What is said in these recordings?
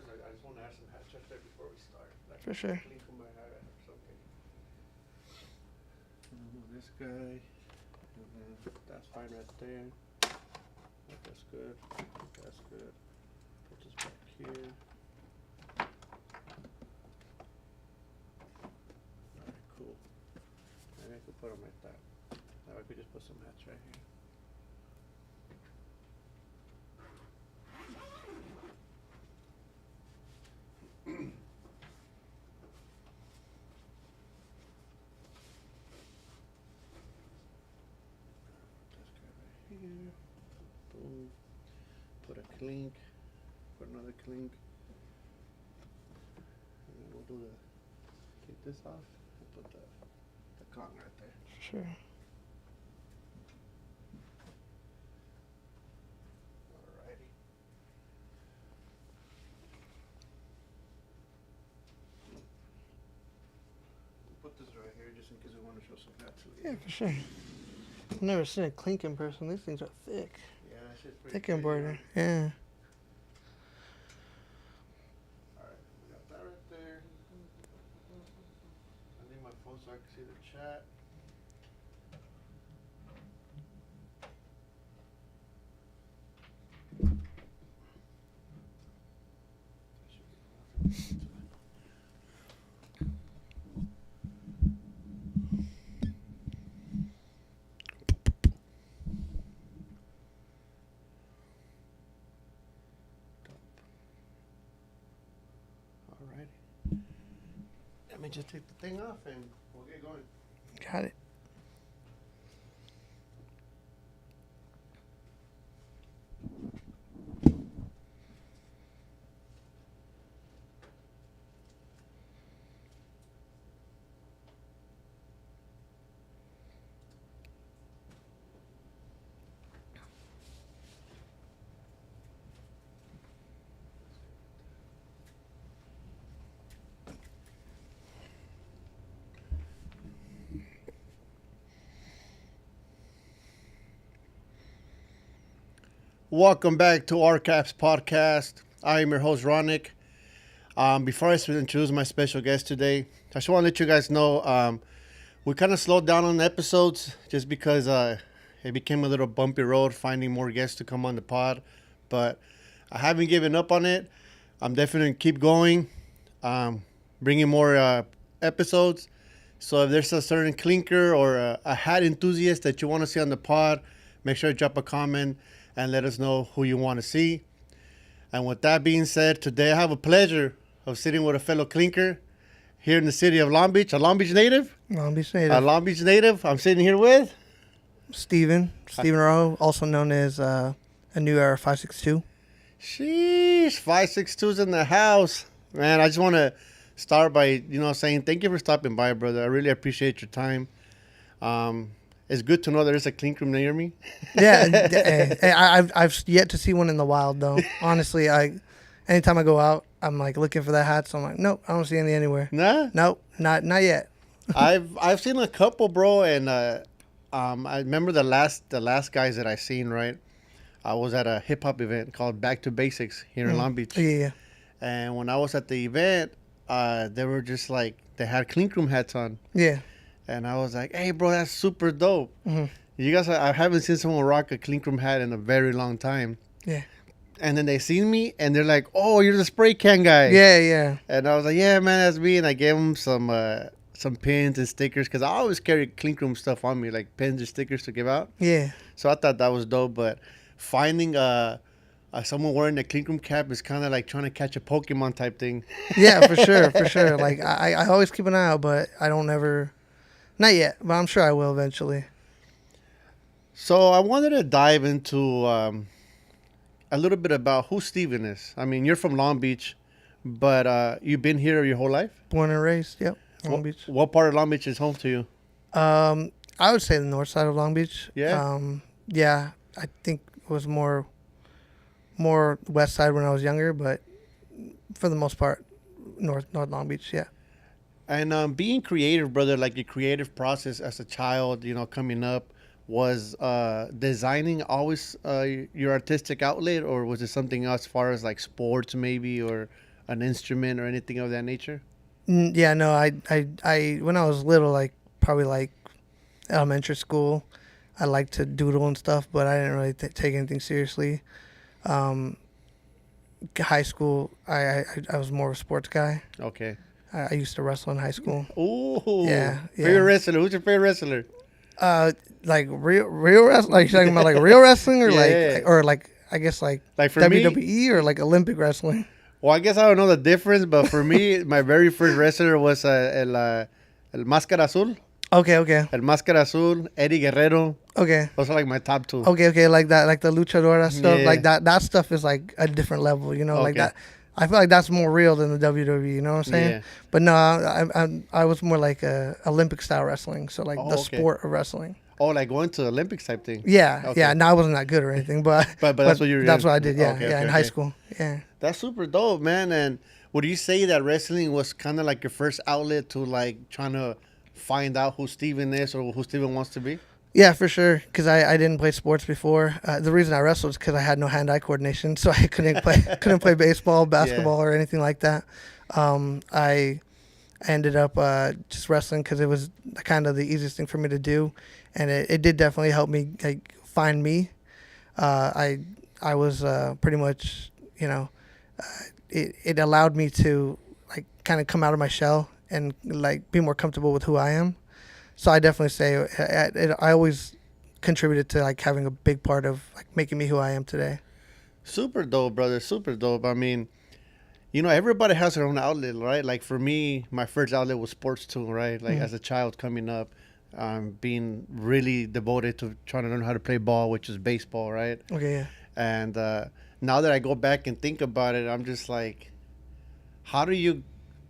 was, I just want to add some hat check there before we start. Like, For sure. Clink on my hat or something. This guy, and then that's fine right there. That's good. That's good. Put this back here. Alright, cool. Maybe I could put them like that. Now I could just put some hats right here. This guy right here. Boom. Put a clink. Put another clink. And then we'll do take this off and put the gong right there. Sure. Alrighty. We'll put this right here just in case we want to show some hats. Yeah, for sure. I've never seen a clink in person. These things are thick. Yeah, that shit's pretty Thick embroidery. Yeah. Alright, we got that right there. I need my phone so I can see the chat. Alrighty. Let me just take the thing off and we'll get going. Got it. Welcome back to RCAP's podcast. I am your host, Ronick. Before I introduce my special guest today, I just want to let you guys know we kind of slowed down on the episodes just because it became a little bumpy road finding more guests to come on the pod. But I haven't given up on it. I'm definitely going to keep going, bringing more episodes. So if there's a certain clinker or a hat enthusiast that you want to see on the pod, make sure to drop a comment and let us know who you want to see. And with that being said, today I have a pleasure of sitting with a fellow clinker here in the city of Long Beach, a Long Beach native. Long Beach native. A Long Beach native. I'm sitting here with Steven Rowe, also known as a NewEra562. Sheesh, 562's in the house. Man, I just want to start by, saying thank you for stopping by, brother. I really appreciate your time. It's good to know there's a clink room near me. Yeah, I've yet to see one in the wild though. Honestly, anytime I go out, I'm like looking for that hat. So I'm like, nope, I don't see any anywhere. Nah, Nope, not yet. I've seen a couple, bro, and I remember the last guys that I seen. Right, I was at a hip hop event called Back to Basics here in Long Beach. Yeah. And when I was at the event, they were just like they had clink room hats on. Yeah. And I was like, hey, bro, that's super dope. Mm-hmm. You guys, I haven't seen someone rock a clink room hat in a very long time. Yeah. And then they seen me, and they're like, oh, you're the spray can guy. Yeah. And I was like, yeah, man, that's me. And I gave them some pins and stickers, because I always carry clink room stuff on me, like pins or stickers to give out. Yeah. So I thought that was dope. But finding someone wearing a clink room cap is kind of like trying to catch a Pokemon type thing. Yeah, for sure. Like, I always keep an eye out, but I don't ever... Not yet, but I'm sure I will eventually. So I wanted to dive into a little bit about who Steven is. I mean, you're from Long Beach, but you've been here your whole life? Born and raised, yep. Long Beach. What part of Long Beach is home to you? I would say the north side of Long Beach. Yeah? Yeah, I think it was more west side when I was younger, but for the most part, North Long Beach, yeah. And being creative, brother, like your creative process as a child, coming up, was designing always your artistic outlet, or was it something else as far as like sports maybe, or an instrument or anything of that nature? Yeah, no, I when I was little, like probably like elementary school, I liked to doodle and stuff, but I didn't really take anything seriously. Um, High school, I was more of a sports guy. Okay. I used to wrestle in high school. Ooh. Yeah, Favorite yeah. wrestler? Who's your favorite wrestler? Uh, like real wrestling, like you're talking about like real wrestling, or Yeah. like I guess like Like for me, WWE or like Olympic wrestling. well, I guess I don't know the difference, but for me, my very first wrestler was El Máscara Azul. Okay, El Máscara Azul, Eddie Guerrero. okay. Those are like my top two. Okay, like that, like the luchadora stuff, Yeah. like that stuff is like a different level, you know, like Okay. that. I feel like that's more real than the WWE, you know what I'm saying? Yeah. But no, I was more like Olympic style wrestling, so like Oh, the okay. sport of wrestling. Oh, like going to the Olympics type thing. Yeah, Okay. yeah. No, I wasn't that good or anything, but But that's what you were that's in. what I did. Yeah, Okay, yeah, okay, in high okay. school. Yeah. That's super dope, man. And would you say that wrestling was kind of like your first outlet to like trying to find out who Steven is or who Steven wants to be? Yeah, for sure. Because I didn't play sports before. The reason I wrestled is because I had no hand-eye coordination, so I couldn't play baseball, basketball, or anything like that. I ended up just wrestling because it was kind of the easiest thing for me to do, and it did definitely help me like find me. I was pretty much, you know, it allowed me to like kind of come out of my shell and like be more comfortable with who I am. So I definitely say I always contributed to like having a big part of like making me who I am today. Super dope, brother. Super dope. I mean, you know, everybody has their own outlet, right? Like for me, my first outlet was sports too, right? Like as a child coming up, being really devoted to trying to learn how to play ball, which is baseball, right? Okay, yeah. And now that I go back and think about it, I'm just like, how do you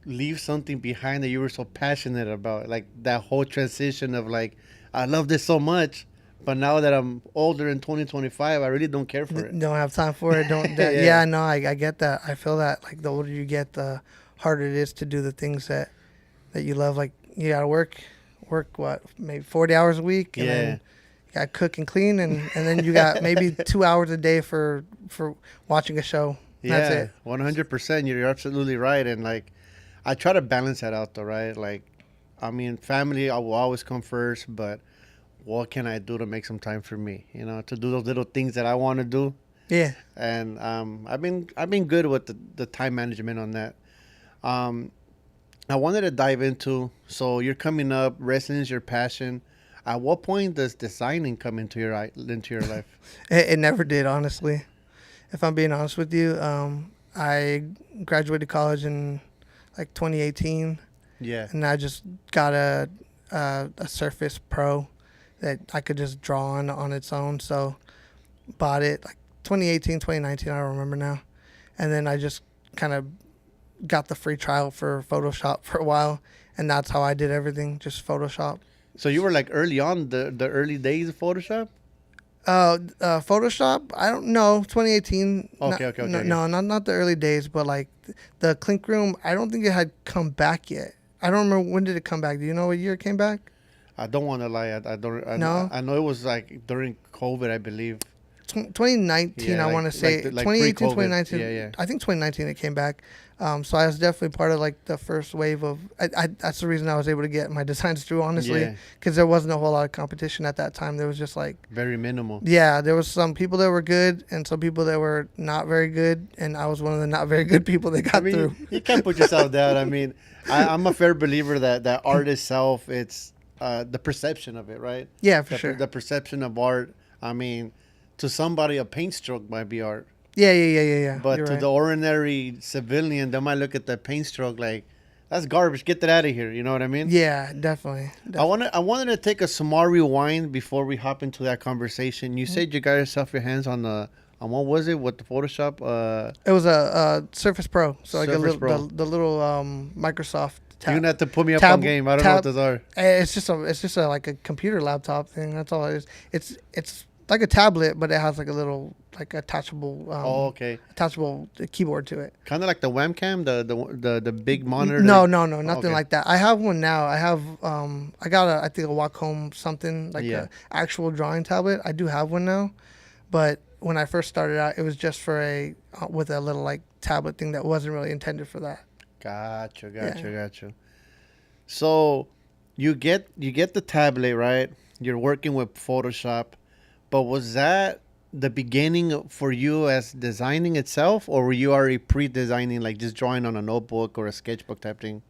leave something behind that you were so passionate about? Like that whole transition of like, I love this so much, but now that I'm older in 2025, I really don't care for it. Don't have time for it. Don't. Yeah. Yeah, no, I get that. I feel that like the older you get, the harder it is to do the things that you love. Like you gotta work what, maybe 40 hours a week, and Yeah. then you gotta cook and clean, and then you got maybe 2 hours a day for watching a show. That's Yeah, it. 100%. You're absolutely right. And like, I try to balance that out though, right? Like, I mean, family, I will always come first, but what can I do to make some time for me? You know, to do those little things that I want to do. Yeah. And I've been good with the time management on that. I wanted to dive into, so you're coming up, wrestling is your passion. At what point does designing come into your life? It never did, honestly. If I'm being honest with you, I graduated college in like 2018, Yeah. and I just got a Surface Pro that I could just draw on its own. So bought it like 2018, 2019, I don't remember now. And then I just kind of got the free trial for Photoshop for a while, and that's how I did everything, just Photoshop. So you were like early on, the early days of Photoshop? Photoshop, I don't know, 2018. Okay. No, not the early days, but like the Clink room, I don't think it had come back yet. I don't remember, when did it come back? Do you know what year it came back? I don't want to lie. I don't. No? I know it was like during COVID, I believe. 2019, Yeah, I like- want to say. like 2018, pre-COVID. 2019. Yeah. I think 2019 it came back. So I was definitely part of like the first wave of. That's the reason I was able to get my designs through, honestly, Yeah. because there wasn't a whole lot of competition at that time. There was just like, Very minimal. yeah, there was some people that were good and some people that were not very good, and I was one of the not very good people that got I mean, through. you can't put yourself down. I mean, I'm a fair believer that art itself, it's the perception of it, right? Yeah, for The, sure. the perception of art. I mean, to somebody, a paint stroke might be art. Yeah. But You're to right. the ordinary civilian, they might look at the paint stroke like, that's garbage. Get that out of here. You know what I mean? Yeah, definitely. I wanted to take a small rewind before we hop into that conversation. You said you got yourself your hands on what was it with the Photoshop? It was a Surface Pro, so like a Surface little Pro. The little Microsoft tab. You're gonna have to put me up tab- on game. I don't know what tab- those are. It's just a like a computer laptop thing. That's all it is. It's like a tablet, but it has like a little like attachable Okay. attachable keyboard to it. Kind of like the webcam, the big monitor. No, nothing Okay. like that. I have one now. I have I got I think a Wacom something like Yeah. a actual drawing tablet. I do have one now, but when I first started out, it was just for with a little like tablet thing that wasn't really intended for that. Gotcha. So you get the tablet, right? You're working with Photoshop, but was that the beginning for you as designing itself, or were you already pre-designing, like just drawing on a notebook or a sketchbook type thing?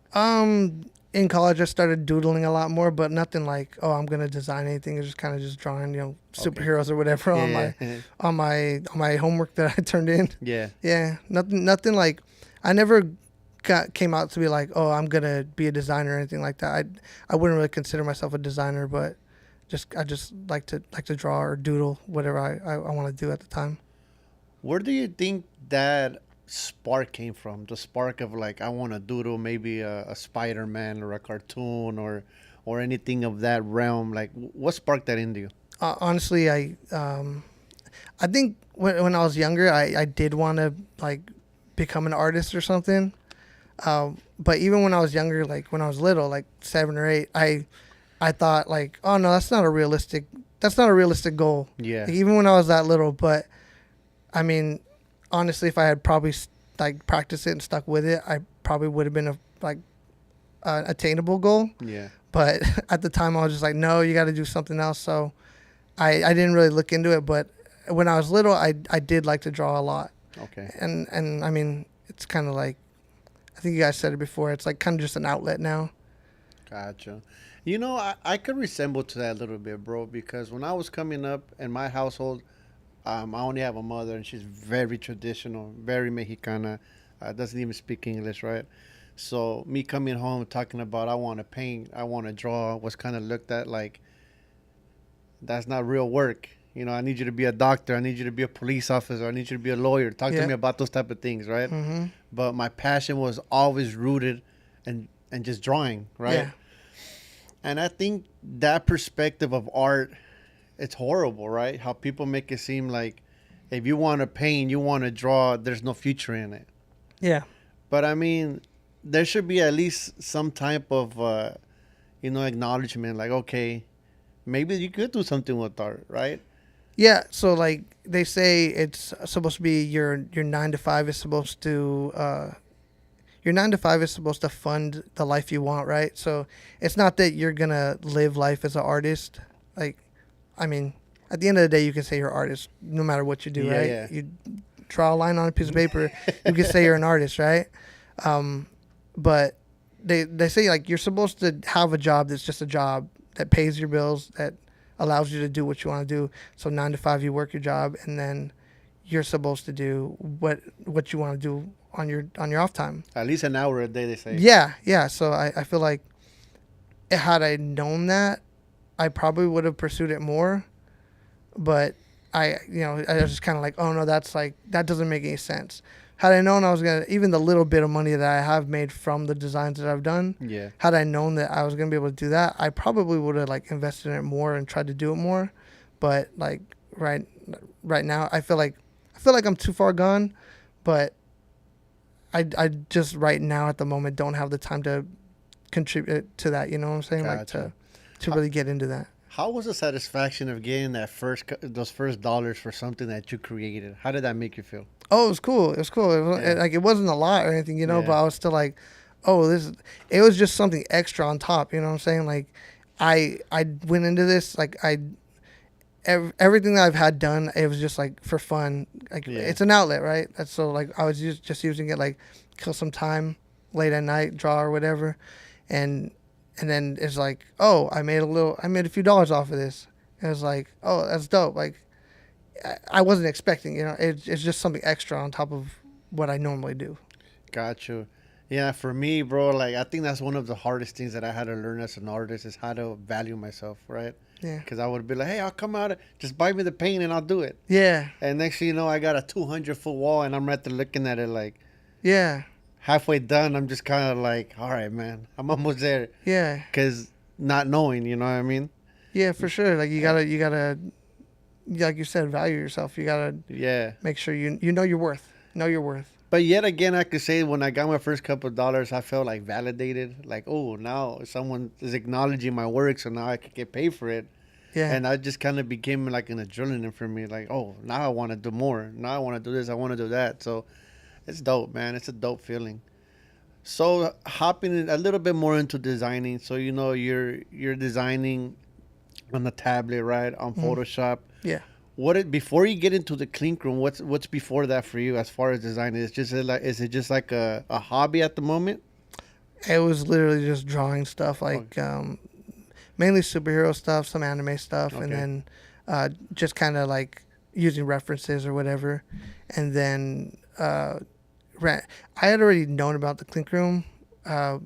In college, I started doodling a lot more, but nothing like, oh, I'm gonna design anything. It's just kind of just drawing, superheroes or whatever on my Yeah. on my homework that I turned in. Yeah. Yeah, nothing like. I never came out to be like, oh, I'm gonna be a designer or anything like that. I wouldn't really consider myself a designer, but I just like to draw or doodle whatever I want to do at the time. Where do you think that spark came from? The spark of like I want to doodle maybe a Spider-Man or a cartoon or anything of that realm. Like what sparked that into you? Honestly, I think when I was younger, I did want to like become an artist or something. But even when I was younger, like when I was little, like 7 or 8, I thought like, oh no, that's not a realistic goal. Yeah. Like, even when I was that little, but I mean, honestly, if I had probably like practiced it and stuck with it, I probably would have been attainable goal. Yeah. But at the time, I was just like, no, you got to do something else. So I didn't really look into it. But when I was little, I did like to draw a lot. Okay. And I mean, it's kind of like, I think you guys said it before. It's like kind of just an outlet now. Gotcha. I could resemble to that a little bit, bro, because when I was coming up in my household, I only have a mother, and she's very traditional, very Mexicana, doesn't even speak English, right? So me coming home talking about I want to paint, I want to draw, was kind of looked at like that's not real work. I need you to be a doctor, I need you to be a police officer, I need you to be a lawyer. Talk to me about those type of things, right? Mm-hmm. But my passion was always rooted and just drawing, right? Yeah. And I think that perspective of art, it's horrible, right? How people make it seem like if you want to paint, you want to draw, there's no future in it. Yeah. But I mean, there should be at least some type of, acknowledgement. Like, okay, maybe you could do something with art, right? Yeah. So like they say, it's supposed to be your 9 to 5 is supposed to your 9 to 5 is supposed to fund the life you want, right? So it's not that you're gonna live life as an artist. Like, I mean, at the end of the day, you can say you're an artist no matter what you do, Yeah, right? yeah. You draw a line on a piece of paper, you can say you're an artist, right? But they say like you're supposed to have a job that's just a job that pays your bills, that allows you to do what you want to do. So 9 to 5, you work your job, and then you're supposed to do what you want to do on your off time. At least an hour a day, they say. Yeah. So I feel like had I known that, I probably would have pursued it more. But I was just kind of like, oh no, that doesn't make any sense. Had I known I was gonna, even the little bit of money that I have made from the designs that I've done, Yeah. had I known that I was gonna be able to do that, I probably would have like invested in it more and tried to do it more. But like right now, I feel like I'm too far gone. But I just right now at the moment don't have the time to contribute to that. You know what I'm saying? Gotcha. Like to really get into that. How was the satisfaction of getting those first dollars for something that you created? How did that make you feel? Oh, it was cool. Yeah. Like it wasn't a lot or anything, Yeah. but I was still like, oh, it was just something extra on top. You know what I'm saying? Like I went into this, like everything that I've had done, it was just like for fun. Like Yeah. it's an outlet, right? That's so like I was just using it like kill some time late at night, draw or whatever. And then it's like, oh, I made a few dollars off of this. And it's like, oh, that's dope. Like I wasn't expecting, it's just something extra on top of what I normally do. Got you. Yeah, for me, bro, like I think that's one of the hardest things that I had to learn as an artist is how to value myself, right? Yeah. Because I would be like, hey, I'll come out, just buy me the paint and I'll do it. Yeah. And next thing you know, I got a 200-foot wall and I'm right there looking at it like Yeah. halfway done. I'm just kind of like, all right, man, I'm almost there. Yeah. Because not knowing, you know what I mean? Yeah, for sure. Like you gotta, like you said, value yourself. You gotta Yeah. make sure you know your worth. Know your worth. But yet again, I could say when I got my first couple of dollars, I felt like validated. Like, oh, now someone is acknowledging my work, so now I could get paid for it. Yeah. And that just kind of became like an adrenaline for me. Like, oh, now I want to do more. Now I want to do this. I want to do that. So it's dope, man. It's a dope feeling. So hopping in a little bit more into designing. So you're designing on the tablet, right? On Mhm. Photoshop. Yeah. Before you get into the Clink room? What's before that for you as far as designing? Is it just like a hobby at the moment? It was literally just drawing stuff, Oh, like mainly superhero stuff, some anime stuff, and okay. then just kind of like using references or whatever. And then I had already known about the Clink Room, uh,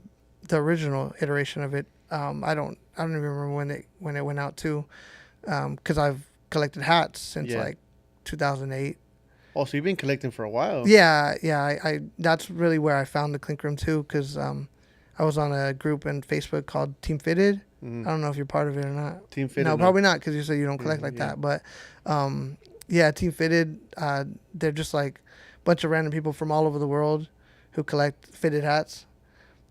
the original iteration of it. I don't even remember when it went out too, because I've collected hats since Yeah. like 2008. Oh, so you've been collecting for a while. Yeah, yeah. I that's really where I found the Clink Room too, because I was on a group in Facebook called Team Fitted. Mm-hmm. I don't know if you're part of it or not. Team Fit. No, probably not, because you said you don't collect Yeah, like yeah. that. But yeah, Team Fitted. They're just like a bunch of random people from all over the world who collect fitted hats.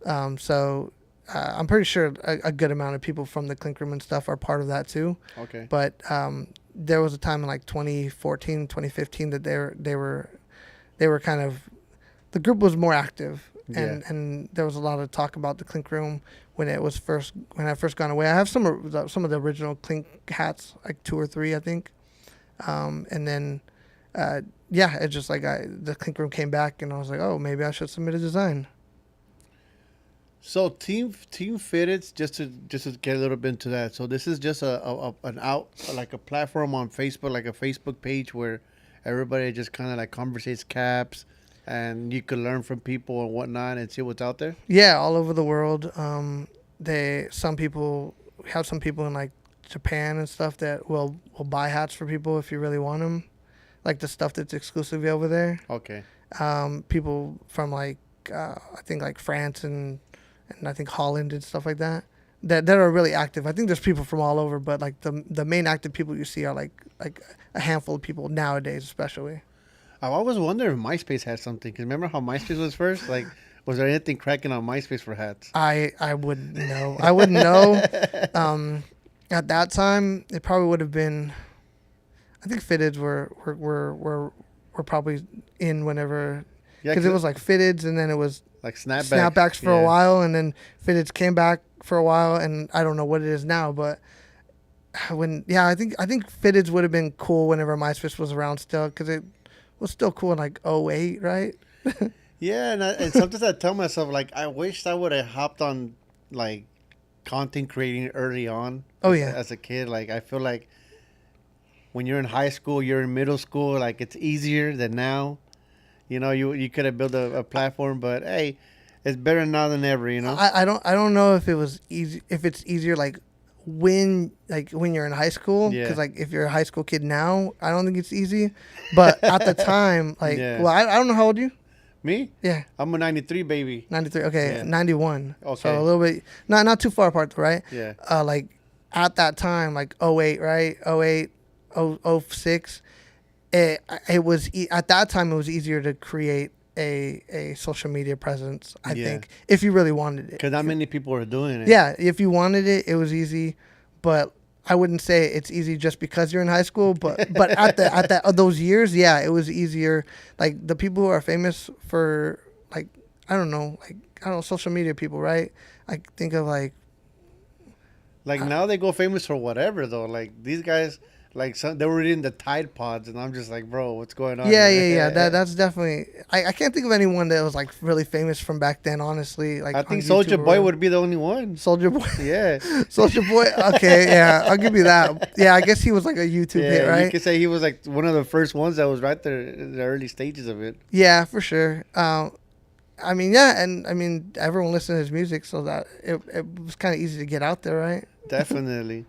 So I'm pretty sure a good amount of people from the Clink Room and stuff are part of that too. Okay. But there was a time in like 2014, 2015 that they were kind of, the group was more active, and there was a lot of talk about the Clink Room when I first gone away. I have some of the original Clink hats, like 2 or 3, I think. And then yeah, it's just like the Clink Room came back, and I was like, oh, maybe I should submit a design. So Team Fitted, just to get a little bit into that. So this is just an out like a platform on Facebook, like a Facebook page where everybody just kind of like conversates caps, and you can learn from people and whatnot and see what's out there. Yeah, all over the world. Some people we have some people in like Japan and stuff that will buy hats for people if you really want them, like the stuff that's exclusively over there. Okay. People from like I think like France and I think Holland and stuff like that. That are really active. I think there's people from all over, but like the main active people you see are like a handful of people nowadays, especially. I've always wondered if MySpace had something. 'Cause remember how MySpace was first? Like, was there anything cracking on MySpace for hats? I wouldn't know. I wouldn't know. At that time, it probably would have been. I think fitteds were probably in whenever, Yeah, because it was like fitteds, and then it was like snapback. snapbacks for a Yeah. while, and then fitteds came back for a while, and I don't know what it is now, but I think fitteds would have been cool whenever MySpace was around still, because it was still cool in like '08, right? Yeah, and sometimes I tell myself like I wish I would have hopped on like content creating early on. Oh, yeah. As a kid, like I feel like when you're in high school, you're in middle school, like it's easier than now. You could have built a platform, but hey, it's better now than ever. I don't know if it was easy, if it's easier when you're in high school, Yeah. because like if you're a high school kid now, I don't think it's easy, but at the time, like, Yeah. well, I don't know how old you. Me, Yeah, I'm a '93 baby. 93. Okay, Yeah. 91. Okay. So a little bit, not too far apart, though, right? Yeah. Like at that time, like '08, right? '08, '06. It was at that time it was easier to create a social media presence, I Yeah. think, if you really wanted it. Because not many people are doing it. Yeah, if you wanted it, it was easy, but I wouldn't say it's easy just because you're in high school. But at those years, yeah, it was easier. Like the people who are famous for like I don't know social media people, right? I think of like Like now they go famous for whatever though. Like these guys, like they were in the Tide Pods, and I'm just like, bro, what's going on? yeah. That's definitely. I can't think of anyone that was like really famous from back then. Honestly, like I think on Soldier YouTube Boy or- would be the only one. Soldier Boy. Yeah. Soldier Boy. Okay, yeah, I'll give you that. Yeah, I guess he was like a YouTube hit, You right? could say he was like one of the first ones that was right there in the early stages of it. Yeah, for sure. I mean, yeah, and I mean, everyone listened to his music, so that it was kind of easy to get out there, right? Definitely.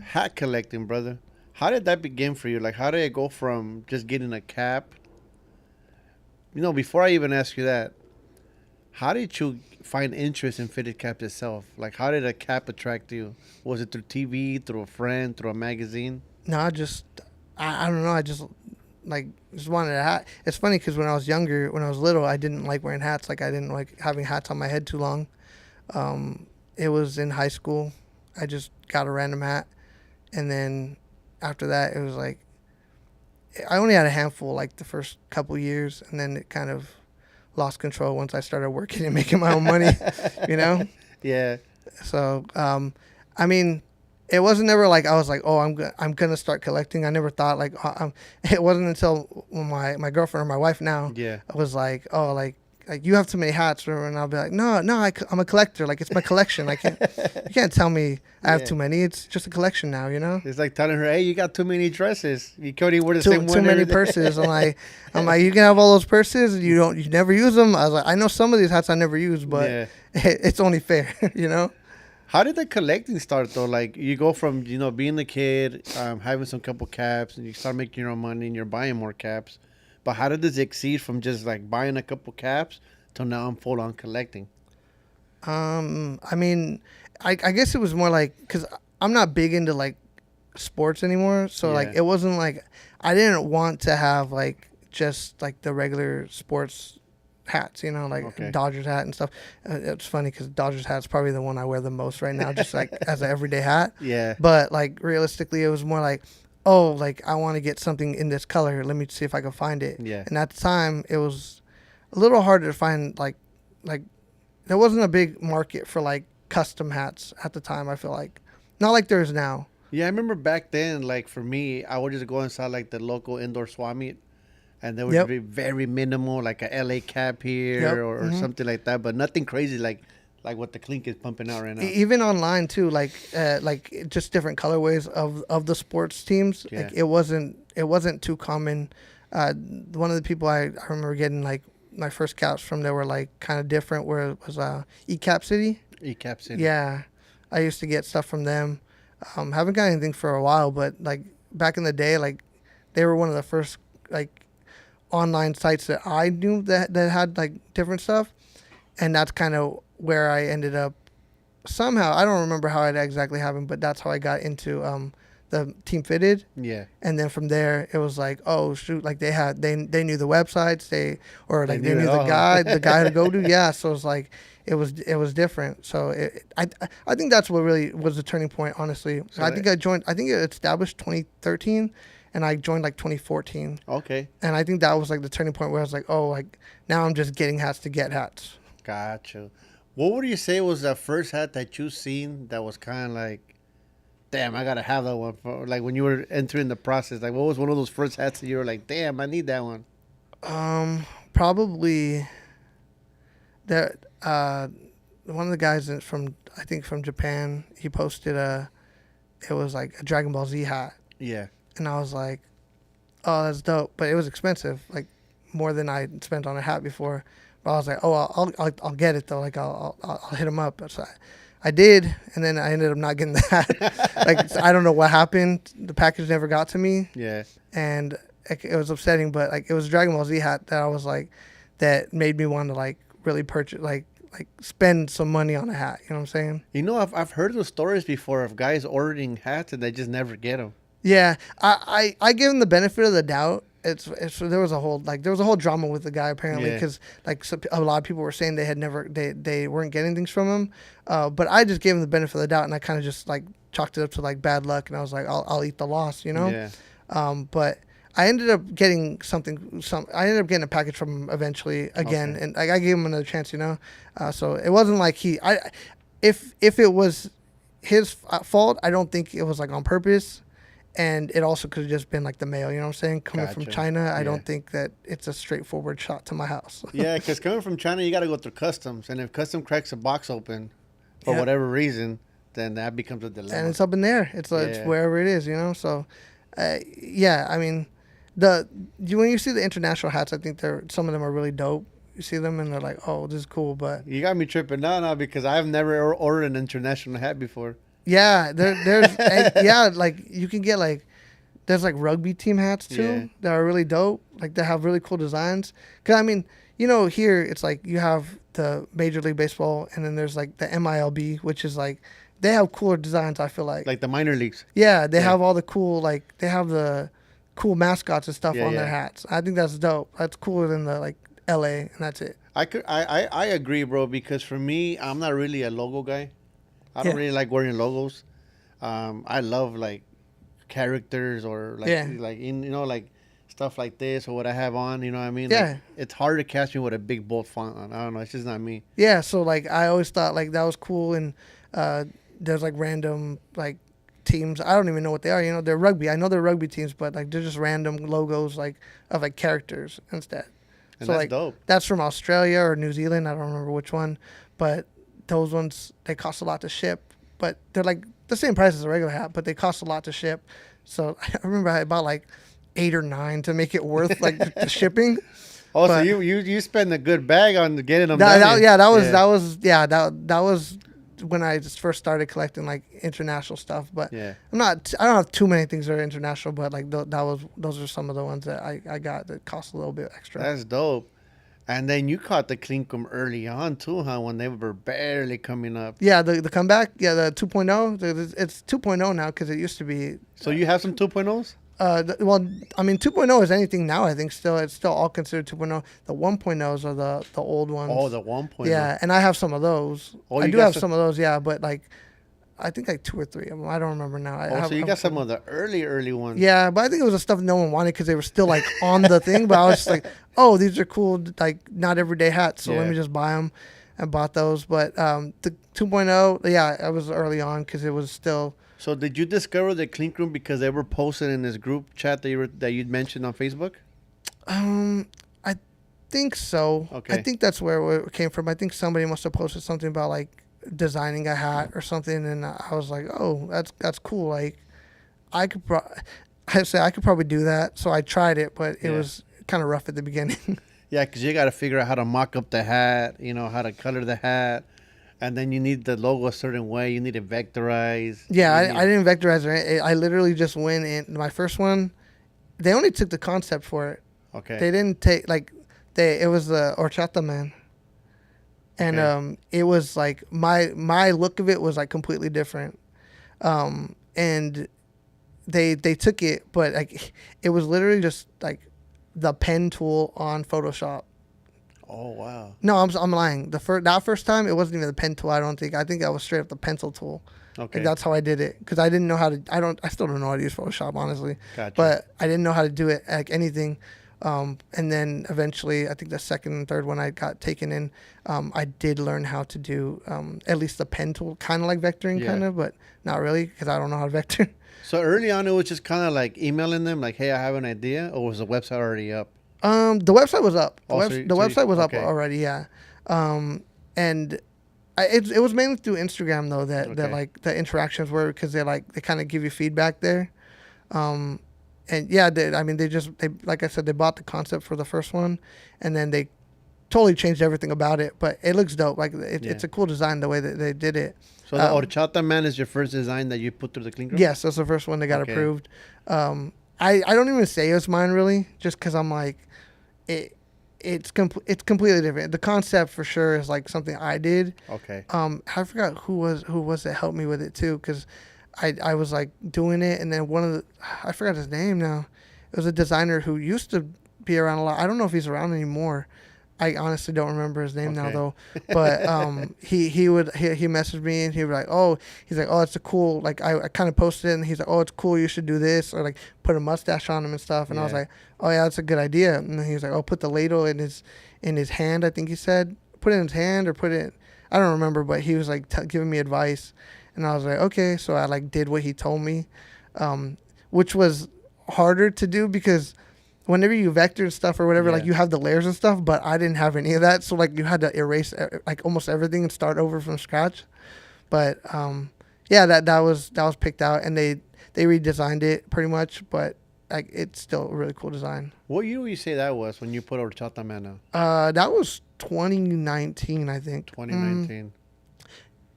Hat collecting, brother. How did that begin for you? Like, how did it go from just getting a cap? Before I even ask you that, how did you find interest in fitted caps itself? Like, how did a cap attract you? Was it through TV, through a friend, through a magazine? No, I don't know. I just wanted a hat. It's funny because when I was younger, when I was little, I didn't like wearing hats. Like I didn't like having hats on my head too long. It was in high school. I just got a random hat. And then after that, it was like I only had a handful like the first couple years, and then it kind of lost control once I started working and making my own money, you know? Yeah. So, I mean, it wasn't ever like I was like, oh, I'm gonna start collecting. I never thought like it wasn't until when my girlfriend or my wife now Yeah. was like, oh, like you have too many hats, or and I'll be like, no, I'm a collector. Like it's my collection. You can't tell me I have Yeah. too many. It's just a collection now, you know. It's like telling her, "Hey, you got too many dresses. You can't even wear the Too same one." too many every day." purses. I'm like, you can have all those purses. And you never use them. I was like, I know some of these hats I never use, but Yeah. it's only fair, you know. How did the collecting start though? Like you go from being a kid, having some couple caps, and you start making your own money, and you're buying more caps. But how did this exceed from just like buying a couple caps to now I'm full on collecting? I mean, I guess it was more like because I'm not big into like sports anymore, so like Yeah. it wasn't like I didn't want to have like just like the regular sports hats, you know, like Okay. Dodgers hat and stuff. It's funny because Dodgers hat's probably the one I wear the most right now, just like as an everyday hat. Yeah. But like realistically, it was more like, oh, like I want to get something in this color. Let me see if I can find it. Yeah. And at the time, it was a little harder to find like there wasn't a big market for like custom hats at the time. I feel like not like there is now. Yeah, I remember back then, like for me, I would just go inside like the local indoor swap meet, and there would Yep. be very minimal, like a LA cap here Yep. or Mhm. something like that, but nothing crazy like what the Clink is pumping out right now. Even online too, like just different colorways of the sports teams. Yeah. Like it wasn't too common. One of the people I remember getting like my first caps from, they were like kind of different. Where it was E-Cap City. E-cap City. Yeah, I used to get stuff from them. Haven't got anything for a while, but like back in the day, like they were one of the first like online sites that I knew that had like different stuff, and that's kind of where I ended up. Somehow, I don't remember how it exactly happened, but that's how I got into the Team Fitted. Yeah. And then from there, it was like, oh shoot, like they knew the websites, they They knew it knew all. the guy to go to. Yeah, so it's like it was different. So I think that's what really was the turning point. Honestly, So I think I think it established 2013, and I joined like 2014. Okay. And I think that was like the turning point where I was like, oh, like now I'm just getting hats to get hats. Gotcha. What would you say was the first hat that you seen that was kind of like, damn, I gotta have that one for like when you were entering the process? Like, what was one of those first hats that you were like, damn, I need that one? Probably that one of the guys from I think from Japan, he posted it was like a Dragon Ball Z hat, Yeah. and I was like, oh, that's dope, but it was expensive, like more than I spent on a hat before. But I was like, oh, I'll get it though, like I'll hit him up. So I did, and then I ended up not getting the hat. Like I don't know what happened. The package never got to me, Yeah. and it was upsetting. But like it was a Dragon Ball Z hat that I was like, that made me want to like really purchase, like spend some money on a hat. You know what I'm saying? You know, I've heard those stories before of guys ordering hats and they just never get them. Yeah, I give him the benefit of the doubt. It's there was a whole drama with the guy apparently, Yeah. because like a lot of people were saying they weren't getting things from him, but I just gave him the benefit of the doubt, and I kind of just like chalked it up to like bad luck, and I was like, I'll eat the loss, you know. Yeah. But I ended up getting I ended up getting a package from him eventually again, Okay. and like I gave him another chance, you know. So it wasn't like if it was his fault, I don't think it was like on purpose. And it also could have just been like the mail, you know what I'm saying? Coming from Gotcha. China, I Yeah. don't think that it's a straightforward shot to my house. Yeah, because coming from China, you got to go through customs. And if custom cracks a box open for Yeah. whatever reason, then that becomes a dilemma. And it's up in there. It's Yeah. wherever it is, you know? So, yeah, I mean, when you see the international hats, I think some of them are really dope. You see them and they're like, oh, this is cool. But You got me tripping now because I've never ordered an international hat before. yeah, there's, yeah, like you can get like, there's like rugby team hats too Yeah. that are really dope. Like they have really cool designs. Cause I mean, you know, here it's like you have the Major League Baseball, and then there's like the MILB, which is like they have cooler designs. I feel like, Like the minor leagues. yeah, they Yeah. have all the cool, like they have the cool mascots and stuff Yeah, on yeah. their hats. I think that's dope. That's cooler than the like LA, and that's it. I agree, bro, because for me, I'm not really a logo guy. I don't Yeah. really like wearing logos. I love like characters or like Yeah. like in like stuff like this or what I have on. You know what I mean? Yeah. Like, it's hard to catch me with a big bold font on. I don't know. It's just not me. Yeah, so like I always thought like that was cool, and there's like random like teams. I don't even know what they are. You know, they're rugby. I know they're rugby teams, but like they're just random logos like of like characters instead. And So that's like dope. that's from Australia or New Zealand. I don't remember which one, but those ones they cost a lot to ship, but they're like the same price as a regular hat, but they cost a lot to ship. So I remember I bought like 8 or 9 to make it worth like the shipping. Oh, so But- you spend a good bag on getting them That, done. that, yeah, that was when I just first started collecting like international stuff. But Yeah. I don't have too many things that are international, but like those are some of the ones that I got that cost a little bit extra. That's dope. And then you caught the Clinkum early on too, huh? When they were barely coming up. Yeah, the comeback, yeah, the 2.0, it's 2.0 now because it used to be. So you have some 2.0s? Well, I mean, 2.0 is anything now. I think it's still all considered 2.0. The 1.0s are the old ones. Oh, the 1.0. Yeah, and I have some of those. Oh, I you do got have some- some of those, yeah, but like, I think like 2 or 3 of them. I don't remember now. Oh, so you got some of the early ones. Yeah, but I think it was the stuff no one wanted because they were still like on the thing. But I was just like, oh, these are cool, like not everyday hats. So let Yeah. me just buy them. I bought those. But the 2.0, yeah, I was early on because it was still. So did you discover the Clink Room because they were posted in this group chat that you'd mentioned on Facebook? I think so. Okay. I think that's where it came from. I think somebody must have posted something about like designing a hat or something, and I was like, oh, that's cool. Like, I could probably do that. So I tried it, but it Yeah. was kind of rough at the beginning. Yeah, because you got to figure out how to mock up the hat, how to color the hat. And then you need the logo a certain way. You need it vectorized. Yeah, You need- I didn't vectorize it. I literally just went in. My first one, they only took the concept for it. Okay. They didn't take it was the Horchata man, and Okay. it was like my look of it was like completely different, and they took it, but like it was literally just like the pen tool on Photoshop. Oh, wow. No, I'm lying. That first time it wasn't even the pen tool. I don't think. I think that was straight up the pencil tool. Okay. Like that's how I did it because I didn't know how to. I still don't know how to use Photoshop honestly. Gotcha. But I didn't know how to do it like anything. And then eventually, I think the second and third one I got taken in, I did learn how to do at least the pen tool, kind of like vectoring, Yeah. kind of, but not really because I don't know how to vector. So early on, it was just kind of like emailing them, like, hey, I have an idea, or was the website already up? The website was up. The, Oh, web- so the you- website was up okay. already, yeah. And it was mainly through Instagram though that Okay. like the interactions were because they kind of give you feedback there. And yeah, they like I said, they bought the concept for the first one, and then they totally changed everything about it. But it looks dope. Like it's a cool design the way that they did it. So the Horchata Man is your first design that you put through the Clink Room? Yes, that's the first one that got Okay. approved. I don't even say it's mine really, just because I'm like, it's completely different. The concept for sure is like something I did. Okay. I forgot who was that helped me with it too, because I was like doing it, and then I forgot his name now. It was a designer who used to be around a lot. I don't know if he's around anymore. I honestly don't remember his name now Okay. though. But he messaged me and he was like, oh, it's a cool, like I kind of posted it and he's like, oh, it's cool, you should do this, or like put a mustache on him and stuff. And I was Yeah. like, oh yeah, that's a good idea. And then he was like, oh, put the ladle in his hand. I think he said put it in his hand or put it. I don't remember, but he was like giving me advice, and I was like, okay. So I like did what he told me, which was harder to do because whenever you vector stuff or whatever, like Yeah. you have the layers and stuff, but I didn't have any of that. So like you had to erase like almost everything and start over from scratch. But yeah, that was picked out, and they redesigned it pretty much, but like it's still a really cool design. What year would you say that was when you put Horchata Man out? That was 2019, I think. 2019.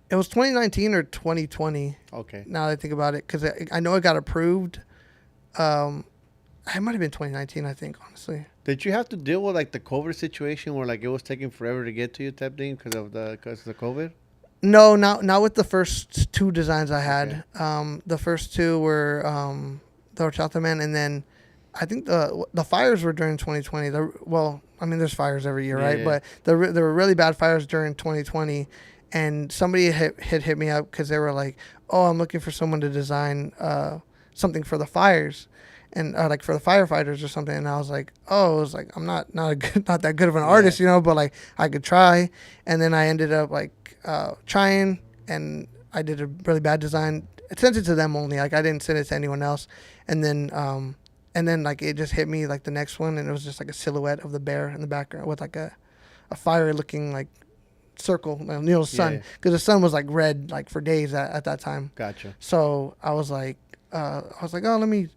It was 2019 or 2020. Okay. Now that I think about it, because I know it got approved. It might have been 2019, I think, honestly. Did you have to deal with like the COVID situation where like it was taking forever to get to you type thing because of the COVID? No, not with the first 2 designs I had. The first 2 were the Horchata Man, and then I think the fires were during 2020. There's fires every year, right? Yeah. But there were really bad fires during 2020, and somebody had hit me up because they were like, "Oh, I'm looking for someone to design something for the fires, and like for the firefighters or something. And I was like, oh, it was like I'm not not that good of an artist, but like I could try. And then I ended up like trying, and I did a really bad design. I sent it to them only. Like I didn't send it to anyone else. And then like it just hit me like the next one, and it was just like a silhouette of the bear in the background with like a fire looking like circle, sun, because the sun was like red like for days at that time. Gotcha. So I was like, oh, let me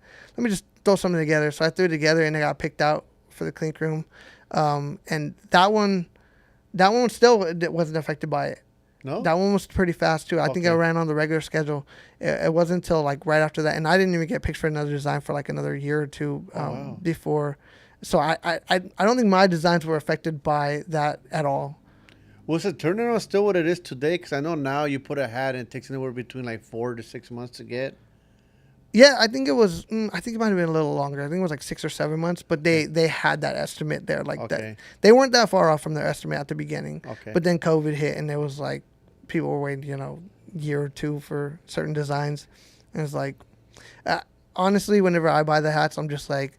just throw something together. So I threw it together, and it got picked out for the Clink room. And that one still wasn't affected by it. No? That one was pretty fast too. I think I ran on the regular schedule. It wasn't until like right after that, and I didn't even get picked for another design for like another year or two before. So I don't think my designs were affected by that at all. Was the turnaround still what it is today? Because I know now you put a hat and it takes anywhere between like 4 to 6 months to get. Yeah, I think it was. I think it might have been a little longer. I think it was like 6 or 7 months. But they had that estimate there, like that. They weren't that far off from their estimate at the beginning. Okay. But then COVID hit, and it was like people were waiting, year or two for certain designs. And it's like, honestly, whenever I buy the hats, I'm just like,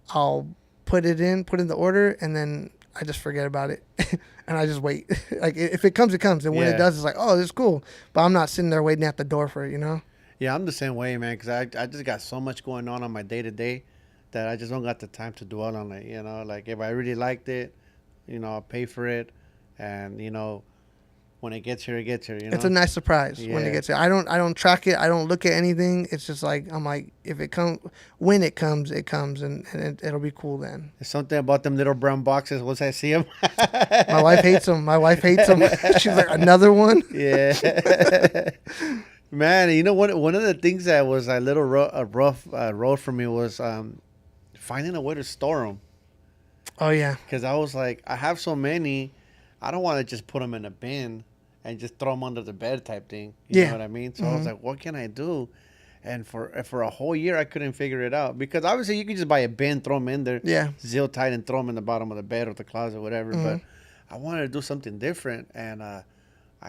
I'll put in the order, and then I just forget about it, and I just wait. Like if it comes, it comes, and when it does, it's like, oh, this is cool. But I'm not sitting there waiting at the door for it, Yeah, I'm the same way, man, because I just got so much going on my day-to-day that I just don't got the time to dwell on it, Like, if I really liked it, I'll pay for it, and, when it gets here, it gets here, It's a nice surprise when it gets here. I don't track it. I don't look at anything. It's just like, I'm like, if it comes, when it comes, and it'll be cool then. There's something about them little brown boxes once I see them. My wife hates them. She's like, another one? Yeah. Man, one of the things that was a little rough road for me was finding a way to store them. Oh, yeah. Because I was like, I have so many, I don't want to just put them in a bin and just throw them under the bed type thing. You know what I mean? So I was like, what can I do? And for a whole year, I couldn't figure it out. Because obviously, you can just buy a bin, throw them in there, zip tight, and throw them in the bottom of the bed or the closet, whatever. But I wanted to do something different, and I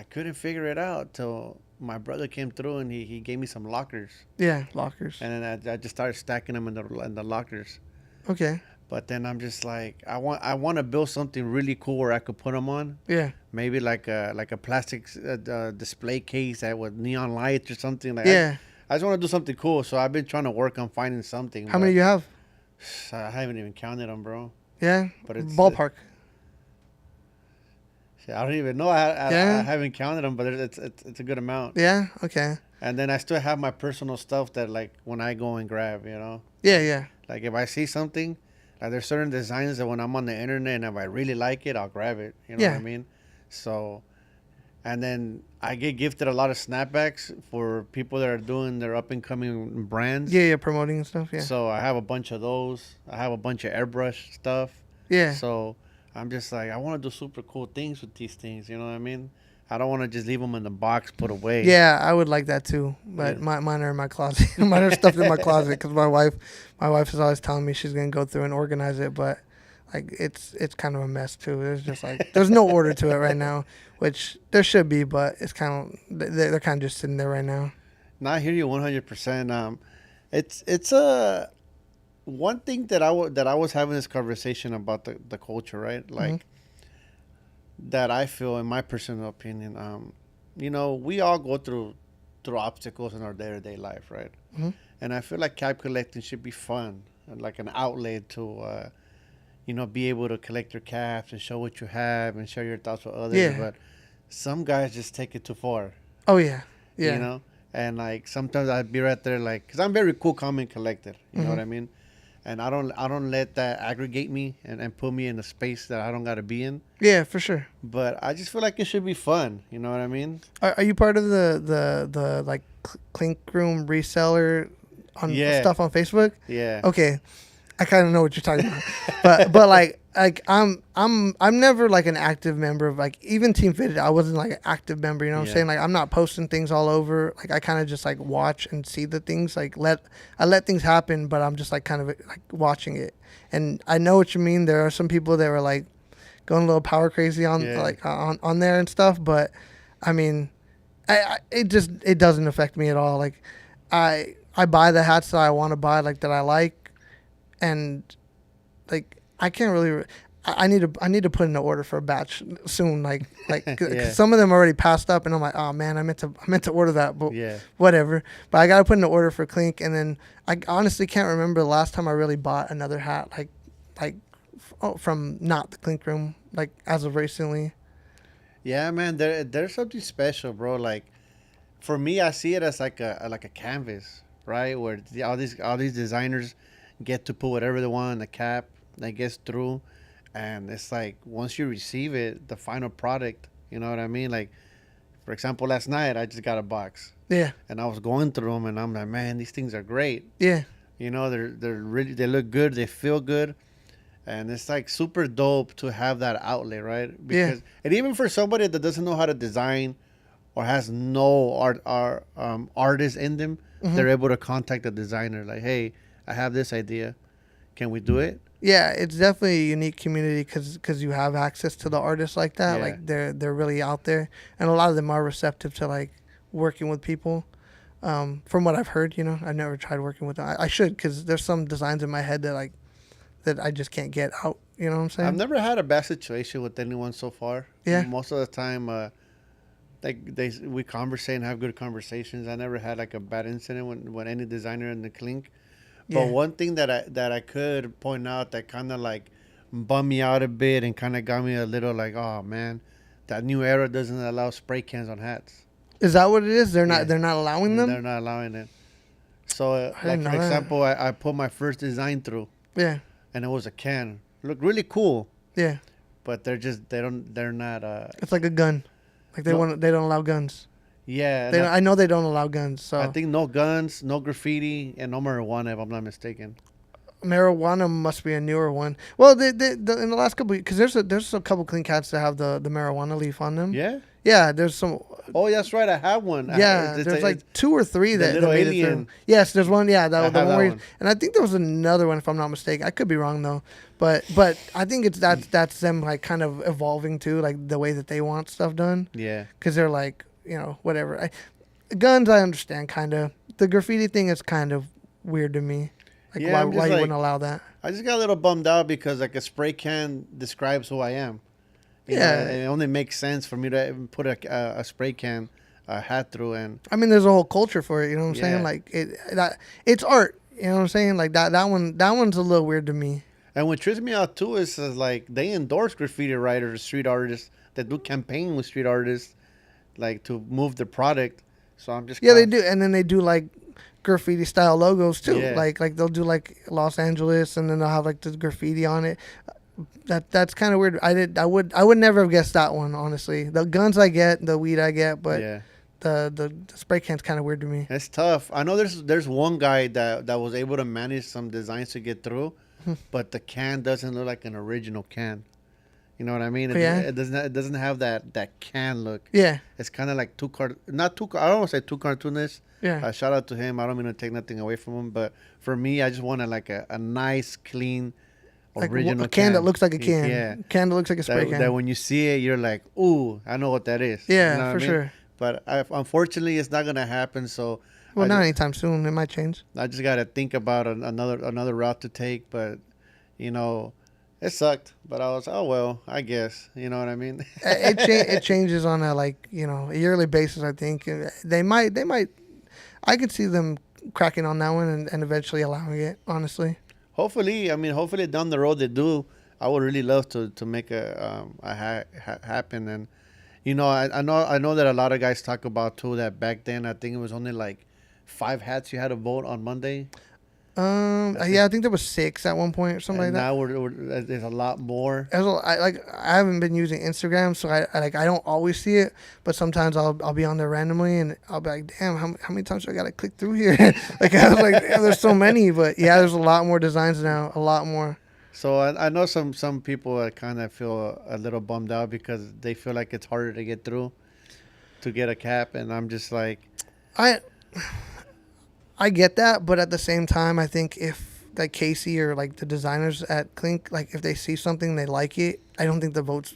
couldn't figure it out till my brother came through, and he gave me some lockers. Yeah, lockers. And then I just started stacking them in the lockers. Okay. But then I'm just like, I want to build something really cool where I could put them on. Yeah. Maybe like a plastic display case that with neon lights or something like. Yeah. I just want to do something cool, so I've been trying to work on finding something. How many do you have? I haven't even counted them, bro. Yeah. But it's ballpark. I don't even know. I haven't counted them, but it's a good amount. Yeah. Okay. And then I still have my personal stuff that like when I go and grab, Yeah. Yeah. Like if I see something. Like there's certain designs that when I'm on the internet and if I really like it, I'll grab it. You know what I mean? So, and then I get gifted a lot of snapbacks for people that are doing their up and coming brands. Yeah, promoting and stuff. Yeah. So I have a bunch of those. I have a bunch of airbrush stuff. Yeah. So I'm just like, I want to do super cool things with these things. You know what I mean? I don't want to just leave them in the box, put away. Yeah, I would like that too. But mine are in my closet. Mine are stuffed in my closet because my wife is always telling me she's gonna go through and organize it. But like it's kind of a mess too. There's just like there's no order to it right now, which there should be, but it's kind of they're kind of just sitting there right now. No, I hear you 100%. It's a one thing that I was having this conversation about the culture, right? Like. That I feel, in my personal opinion, we all go through obstacles in our day-to-day life, right? Mm-hmm. And I feel like cap collecting should be fun, like an outlet to, be able to collect your caps and show what you have and share your thoughts with others. Yeah. But some guys just take it too far. Oh yeah, yeah. And like sometimes I'd be right there, like, cause I'm very cool, calm, and collected. You know what I mean? And I don't let that aggregate me and put me in a space that I don't got to be in. Yeah, for sure. But I just feel like it should be fun. You know what I mean? Are you part of the like Clink room reseller on stuff on Facebook? Yeah. Okay, I kind of know what you're talking about, but like I'm never like an active member of like even Team Fitted. I wasn't like an active member. You know what I'm saying? Like I'm not posting things all over. Like I kind of just like watch and see the things. Like I let things happen, but I'm just like kind of like watching it. And I know what you mean. There are some people that were like going a little power crazy on like on there and stuff. But I mean, it doesn't affect me at all. Like I buy the hats that I want to buy, like that I like, and like I can't really. I need to put in an order for a batch soon, cause some of them already passed up, and I'm like, oh man, I meant to order that, but Yeah. whatever. But I gotta put in an order for Clink, and then I honestly can't remember the last time I really bought another hat from not the Clink room, like as of recently. Yeah, man. There's something special, bro. Like for me, I see it as like a canvas, right? Where all these designers get to put whatever they want in the cap that gets through, and it's like once you receive it, the final product. You know what I mean? Like for example, last night I just got a box, Yeah, and I was going through them, and I'm like, man, these things are great. yeah, You know, they look good, they feel good, and it's like super dope to have that outlet, right? Yeah. Because and even for somebody that doesn't know how to design or has no artist in them, they're able to contact the designer like, hey, I have this idea, can we do it? yeah. It's definitely a unique community because you have access to the artists like that. Yeah. Like they're really out there, and a lot of them are receptive to like working with people. From what I've heard, I've never tried working with them. I should, because there's some designs in my head that I just can't get out. You know what I'm saying? I've never had a bad situation with anyone so far. Yeah. Most of the time, we conversate and have good conversations. I never had like a bad incident when any designer in the Clink. But Yeah. one thing that I could point out that kind of like bummed me out a bit and kind of got me a little like, oh man, that new era doesn't allow spray cans on hats. Is that what it is? They're not. Yeah. They're not allowing them. They're not allowing it. So, I like didn't for know that. example, I put my first design through, Yeah. and it was a can. Looked really cool, Yeah. but they're not. It's like a gun. Like they No. want. They don't allow guns. Yeah, They. and I know they don't allow guns. So I think no guns, no graffiti, and no marijuana, if I'm not mistaken. marijuana must be a newer one. Well, in the last couple, because there's a couple Clean cats that have the marijuana leaf on them. Yeah. Yeah. There's some. Oh, that's right. I have one. Yeah, there's like two or three the that little made it alien. through. Yes, there's one. Yeah, I the have one that where, one. and I think there was another one if I'm not mistaken. I could be wrong though, but I think that's them like kind of evolving too, like the way that they want stuff done, Yeah. because they're like whatever. Guns I understand kind of. The graffiti thing is kind of weird to me. Like Yeah, I'm just why you like- wouldn't allow that? I just got a little bummed out because like a spray can describes who I am. You know, Yeah. and it only makes sense for me to even put a spray can hat through, and I mean, there's a whole culture for it. You know what I'm saying? Yeah. Like it's art. You know what I'm saying? Like that one's a little weird to me. what trips me out too is like they endorse graffiti writers, street artists that do campaign with street artists, like to move the product. So I'm just Yeah, they do, and then they do like graffiti style logos too. Yeah. Like they'll do like Los Angeles, and then they'll have like the graffiti on it. That's kind of weird. I would never have guessed that one, honestly. The guns I get, the weed I get, but Yeah, the spray can's kind of weird to me. it's tough. I know there's one guy that was able to manage some designs to get through, but the can doesn't look like an original can. You know what I mean? Yeah. It doesn't have that can look. Yeah, It's kind of like not too. I don't want to say too cartoonish. yeah. Shout out to him. I don't mean to take nothing away from him, but for me, I just wanted like a nice, clean, Like original a can that looks like a can. Yeah, Can that looks like a spray that, can. that when you see it, you're like, ooh, I know what that is. Yeah, You know what for I mean? sure. But unfortunately, it's not gonna happen. So Well, I not just, anytime soon. It might change. I just gotta think about another route to take. But it sucked. But I was, oh well, I guess. You know what I mean? It changes on a a yearly basis. I think they might. I could see them cracking on that one and eventually allowing it. Honestly. Hopefully down the road they do. I would really love to make a happen. And I know that a lot of guys talk about too that back then I think it was only like 5 hats you had to vote on Monday. I think there was 6 at one point or something And like that. now there's a lot more. I haven't been using Instagram, so I don't always see it, but sometimes I'll be on there randomly and I'll be like, damn, how many times do I gotta click through here? Like I was like, damn, there's so many, but yeah, there's a lot more designs now, a lot more. So I know some people kind of feel a little bummed out because they feel like it's harder to get through to get a cap, and I'm just like, I get that, but at the same time, I think if like Casey or like the designers at Clink, like if they see something they like it, I don't think the votes.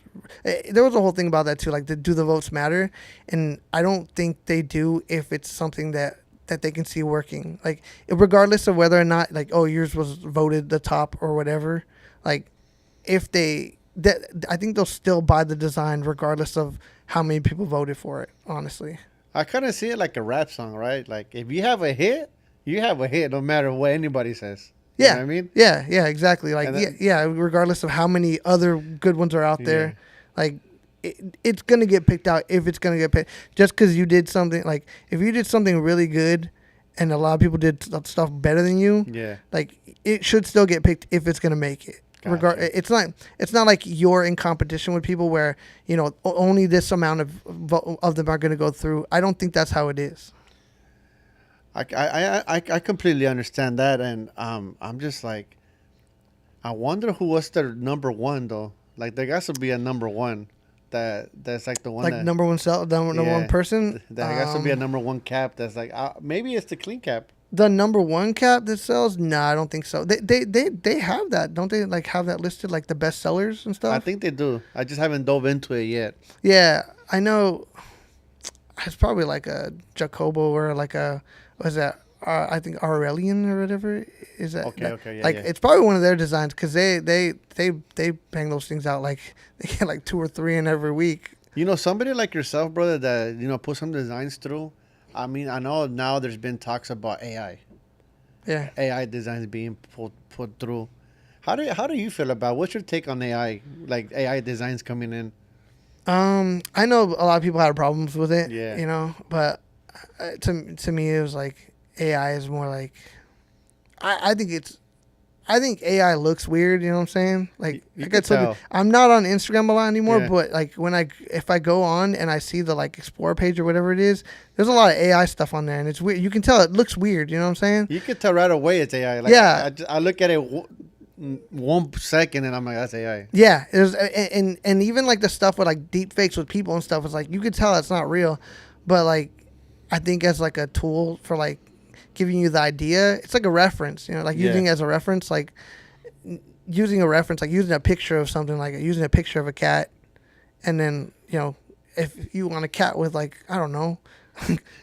There was a whole thing about that too. Like, do the votes matter? And I don't think they do if it's something that that they can see working. Like regardless of whether or not like, oh, yours was voted the top or whatever. Like if I think they'll still buy the design regardless of how many people voted for it. Honestly, I kind of see it like a rap song, right? Like if you have a hit, you have a hit, no matter what anybody says. You know what I mean? Yeah, exactly. Like Then, regardless of how many other good ones are out there, like it's gonna get picked out if it's gonna get picked. Just because you did something, like if you did something really good, and a lot of people did stuff better than you, like it should still get picked if it's gonna make it. Gotcha. It's not like you're in competition with people where only this amount of them are gonna go through. I don't think that's how it is. I completely understand that, and I'm just like, I wonder who was their number one though. Like there has to be a number one that's like the one like number one number one person. There has to be a number one cap that's like maybe it's the Clink cap. The number one cap that sells? No, I don't think so. They have that, don't they? Like have that listed like the best sellers and stuff. I think they do. I just haven't dove into it yet. Yeah, I know. It's probably like a Jacobo or like a was that I think Aurelian or whatever is that. Okay, yeah. Like it's probably one of their designs because they bang those things out like they get like 2 or 3 in every week. Somebody like yourself, brother, that put some designs through. I mean, I know now there's been talks about AI. Yeah. AI designs being put through. How do you feel about? What's your take on AI? Like AI designs coming in. I know a lot of people had problems with it. Yeah. But to me it was like AI is more like I think AI looks weird, you know what I'm saying? Like you I told you, I'm not on Instagram a lot anymore, but like if I go on and I see the like explore page or whatever it is, there's a lot of AI stuff on there and it's weird. You can tell it looks weird, you know what I'm saying? You can tell right away it's AI. Like, I look at it 1 second and I'm like, that's AI. Yeah, it was, and even like the stuff with like deep fakes with people and stuff, it's like you could tell it's not real, but like I think as like a tool for like giving you the idea, it's like a reference, like using it as a reference, like using a picture of something, like using a picture of a cat, and then if you want a cat with like I don't know,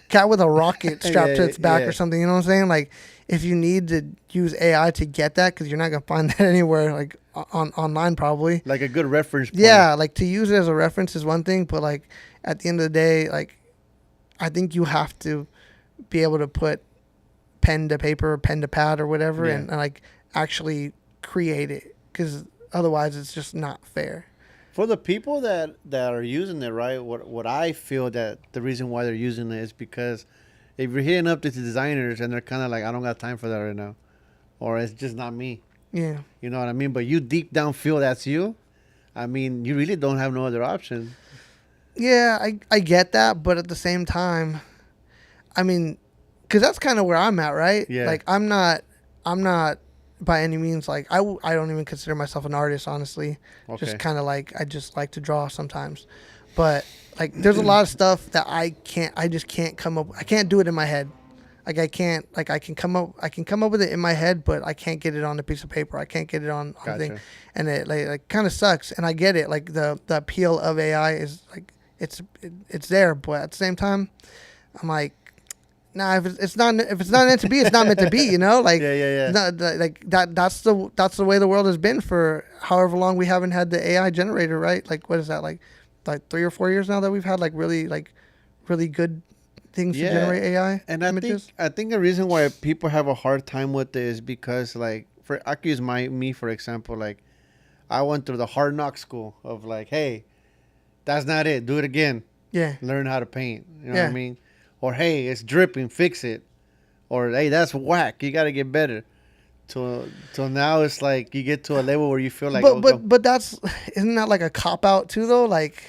cat with a rocket strapped to its back or something, you know what I'm saying? Like if you need to use AI to get that, because you're not gonna find that anywhere like online probably. Like a good reference point. Yeah, like to use it as a reference is one thing, but like at the end of the day, like I think you have to be able to put pen to paper, pen to pad or whatever, and like actually create it, because otherwise it's just not fair. For the people that are using it, right, what I feel that the reason why they're using it is because if you're hitting up to the designers and they're kind of like, I don't got time for that right now, or it's just not me. Yeah. You know what I mean? But you deep down feel that's you. I mean, you really don't have no other option. Yeah, I get that, but at the same time, I mean, because that's kind of where I'm at, right? Yeah. Like I'm not by any means like I don't even consider myself an artist, honestly. Okay. Just kind of like I just like to draw sometimes, but like there's a lot of stuff that I just can't come up. I can't do it in my head. Like I can come up with it in my head, but I can't get it on a piece of paper. I can't get it on Gotcha. thing, and it like kind of sucks. And I get it. Like the appeal of AI is like it's there, but at the same time, I'm like, nah. If it's not meant to be, it's not meant to be. You know, like yeah. like that's the way the world has been for however long we haven't had the AI generator, right? Like what is that like 3 or 4 years now that we've had like really good things to generate AI and images? I think the reason why people have a hard time with it is because like I could use me for example. Like I went through the hard knock school of like, hey, that's not it, do it again. Yeah. Learn how to paint. You know what I mean? Or hey, it's dripping, fix it. Or hey, that's whack, you got to get better. Till now it's like you get to a level where you feel like but that's isn't that like a cop out too though? Like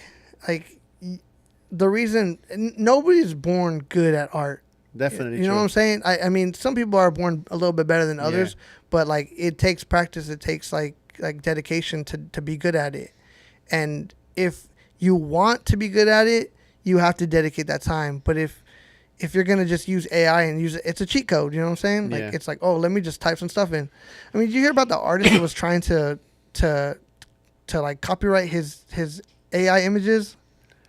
the reason nobody's born good at art. Definitely. You know what I'm saying? I mean, some people are born a little bit better than others, but like it takes practice. It takes like dedication to be good at it. And if you want to be good at it, you have to dedicate that time. But if you're going to just use AI and use it, it's a cheat code. You know what I'm saying? Like it's like, oh, let me just type some stuff in. I mean, did you hear about the artist that was trying to like copyright his AI images?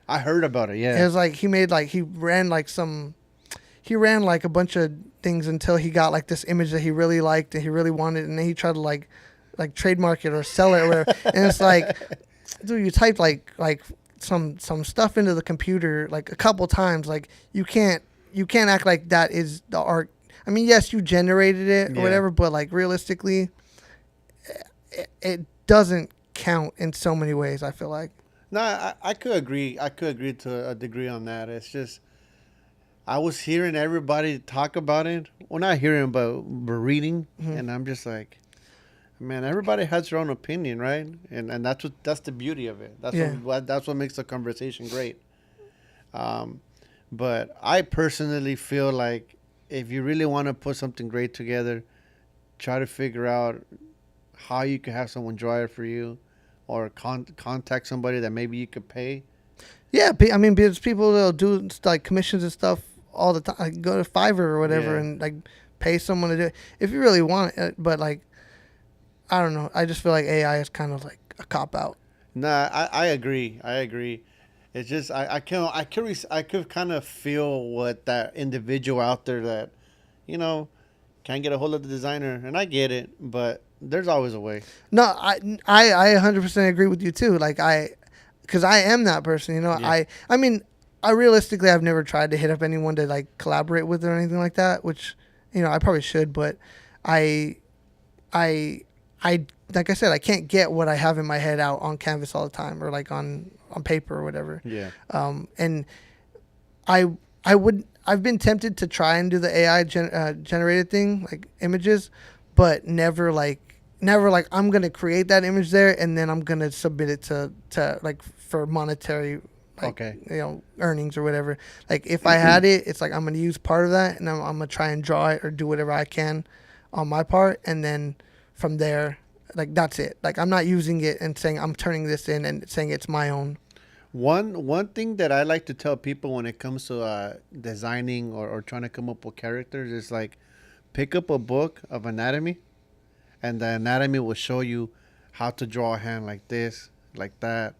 I heard about it. Yeah. It was like he ran like some he ran like a bunch of things until he got like this image that he really liked and he really wanted, and then he tried to like trademark it or sell it or whatever. And it's like, dude, you typed like some stuff into the computer like a couple times. Like you can't act like that is the art. I mean, yes, you generated it or whatever, but like realistically, it doesn't count in so many ways. I feel like. No, I could agree. I could agree to a degree on that. It's just I was hearing everybody talk about it. Well, not hearing, but reading, and I'm just like, man, everybody has their own opinion, right? And that's the beauty of it. That's what makes the conversation great. But I personally feel like if you really want to put something great together, try to figure out how you could have someone draw it for you, or contact somebody that maybe you could pay. Yeah, I mean, there's people that'll do like commissions and stuff all the time. Like, go to Fiverr or whatever and like pay someone to do it if you really want it. But like, I don't know. I just feel like AI is kind of like a cop out. Nah, I agree. I agree. It's just I could kind of feel what that individual out there that, can't get a hold of the designer, and I get it, but there's always a way. No, I 100% agree with you too. Like because I am that person. Yeah. I mean, realistically I've never tried to hit up anyone to like collaborate with or anything like that, which I probably should, but I like I said, I can't get what I have in my head out on canvas all the time or like on paper or whatever. Yeah. And I've been tempted to try and do the AI generated thing, like images, but never like I'm going to create that image there and then I'm going to submit it to like for monetary earnings or whatever. Like if I had it, it's like I'm going to use part of that and I'm going to try and draw it or do whatever I can on my part, and then from there, like that's it. Like I'm not using it and saying I'm turning this in and saying it's my own. One thing that I like to tell people when it comes to designing or trying to come up with characters is like pick up a book of anatomy, and the anatomy will show you how to draw a hand like this, like that,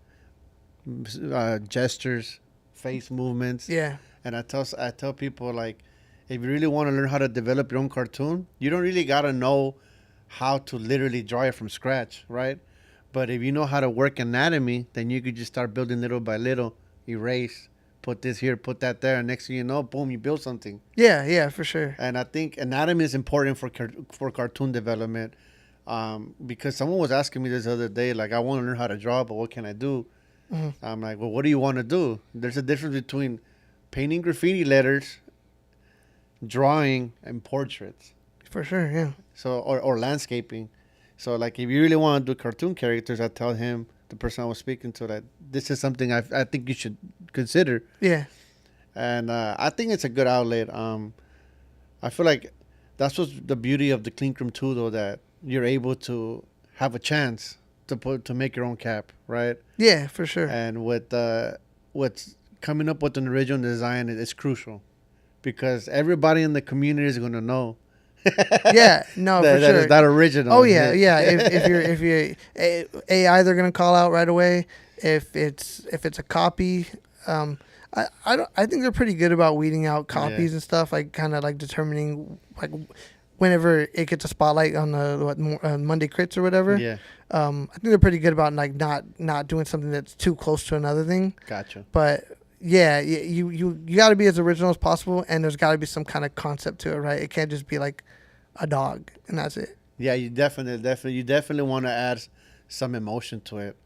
gestures, face movements. Yeah. And I tell people, like, if you really want to learn how to develop your own cartoon, you don't really got to know how to literally draw it from scratch, right? But if you know how to work anatomy, then you could just start building little by little, erase, put this here, put that there, and next thing you know, boom, you build something. Yeah, for sure. And I think anatomy is important for cartoon development, because someone was asking me this other day, like, I want to learn how to draw, but what can I do? Mm-hmm. I'm like, well, what do you want to do? There's a difference between painting graffiti letters, drawing, and portraits. For sure, yeah. So, or landscaping. So, like, if you really want to do cartoon characters, I tell him, the person I was speaking to, that this is something I think you should consider. Yeah. And I think it's a good outlet. I feel like that's what's the beauty of the Clink Room too, though, that you're able to have a chance to make your own cap, right? Yeah, for sure. And with what's coming up with an original design is crucial, because everybody in the community is going to know. Yeah, no, that, for that sure. Is that original? Oh yeah, yeah. If you're AI, they're gonna call out right away. If it's a copy, I think they're pretty good about weeding out copies and stuff. Like kind of like determining like whenever it gets a spotlight on the Monday crits or whatever. Yeah. I think they're pretty good about like not doing something that's too close to another thing. Gotcha. But yeah, you got to be as original as possible, and there's got to be some kind of concept to it, right? It can't just be like a dog and that's it. Yeah, you definitely want to add some emotion to it.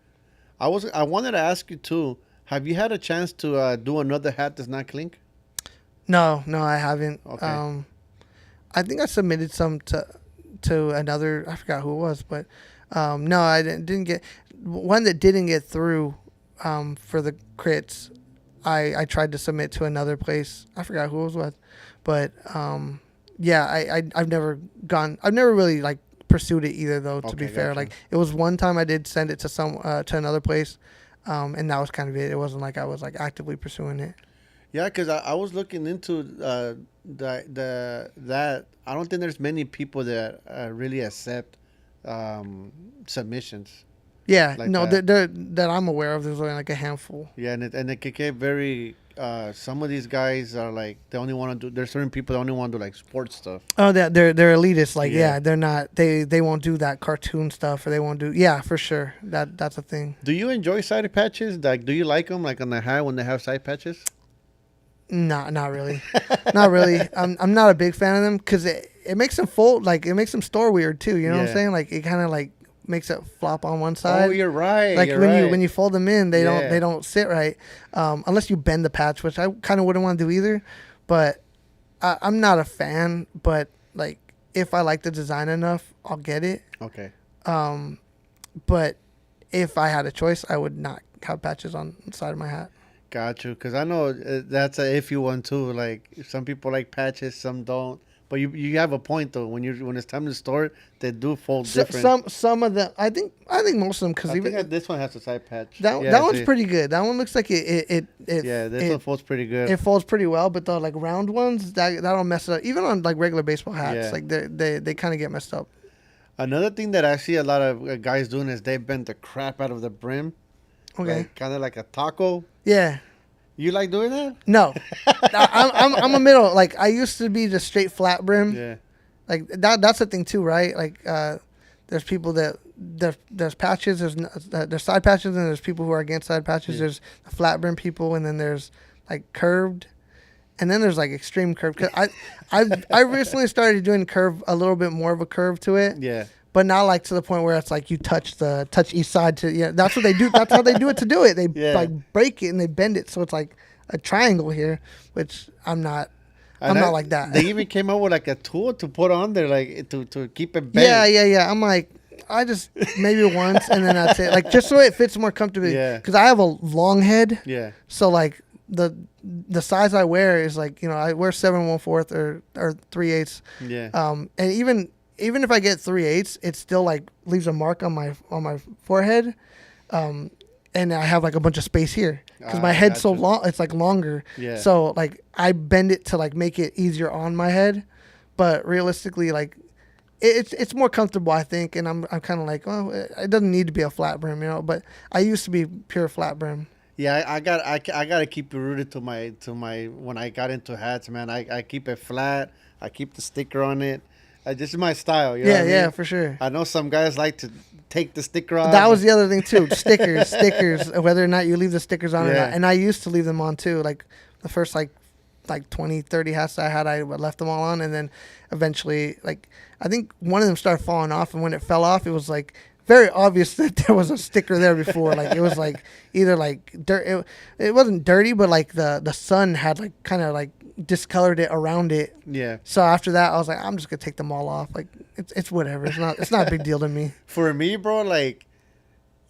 I wanted to ask you too. Have you had a chance to do another hat that's not Clink? No, I haven't. Okay. I think I submitted some to another. I forgot who it was, but no, I didn't get one that didn't get through for the crits. I tried to submit to another place. I forgot who it was with, but yeah, I've never really like pursued it either though. To be fair, like it was one time I did send it to another place, and that was kind of it. It wasn't like I was like actively pursuing it. Yeah, because I was looking into that. I don't think there's many people that really accept submissions. Yeah, like no, that I'm aware of. There's only like a handful. Yeah, and it can get very some of these guys are like they only want to do. There's certain people that only want to do like sports stuff. Oh, they're elitists. Like, Yeah. yeah, they're not. They won't do that cartoon stuff, or they won't do. Yeah, for sure. That's a thing. Do you enjoy side patches? Like, do you like them? Like on the hat when they have side patches? Not really. Not really. I'm not a big fan of them because it makes them fold. Like, it makes them store weird too. You know what I'm Yeah. saying? Like, it kind of like makes it flop on one side. Oh, you're right. Like you're when right. you fold them in, they Yeah. don't sit right, unless you bend the patch, which I kind of wouldn't want to do either. But I'm not a fan. But like if I like the design enough, I'll get it. Okay. But if I had a choice, I would not have patches on the side of my hat. Got you. Because I know that's a iffy one too. Like some people like patches, some don't. But you have a point though. When it's time to store, they do fold different. Some of them, I think most of them, because I even think this one has a side patch. that Yeah, that one's see. pretty good. That one looks like it Yeah, this one folds pretty good. it folds pretty well. But the like round ones that'll mess it up. Even on like regular baseball hats, Yeah. like they kind of get messed up. Another thing that I see a lot of guys doing is they bend the crap out of the brim. Okay. Kind of like a taco. Yeah. You like doing that? No. I'm a middle. Like I used to be just straight flat brim. Yeah. Like that's the thing too, right? Like there's people that there's patches, there's side patches, and there's people who are against side patches. Yeah. There's the flat brim people, and then there's like curved, and then there's like extreme curve. Cause I recently started doing curve, a little bit more of a curve to it. Yeah. But not like to the point where it's like you touch each side to that's what they do. That's how they do it to do it. They Yeah. like break it and they bend it so it's like a triangle here, which I'm not. I'm not like that. They even came out with like a tool to put on there, like to keep it bent. Yeah. I'm like, I just maybe once and then that's it. Like just so it fits more comfortably. Yeah. Because I have a long head, Yeah. so like the size I wear is like I wear 7 1/4 or 3/8. Yeah. And even if I get 3/8, it still like leaves a mark on my forehead. And I have like a bunch of space here because my head's so gotcha. long. It's like longer. Yeah. So like I bend it to like make it easier on my head, but realistically, like it's more comfortable, I think. And I'm kind of like, oh, it doesn't need to be a flat brim, But I used to be pure flat brim. Yeah, I got to keep it rooted to my when I got into hats, man. I keep it flat. I keep the sticker on it. This is my style. You know what I mean? Yeah, for sure. I know some guys like to take the sticker off. That was the other thing too. Stickers, whether or not you leave the stickers on or Yeah. not. And I used to leave them on too. Like the first like 20, 30 hats I had, I left them all on, and then eventually, like I think one of them started falling off, and when it fell off, it was like very obvious that there was a sticker there before. Like it was like either like dirt. It wasn't dirty, but like the sun had like kind of like discolored it around it. Yeah. So after that, I was like, I'm just gonna take them all off. Like it's whatever. It's not a big deal to me. For me, bro, like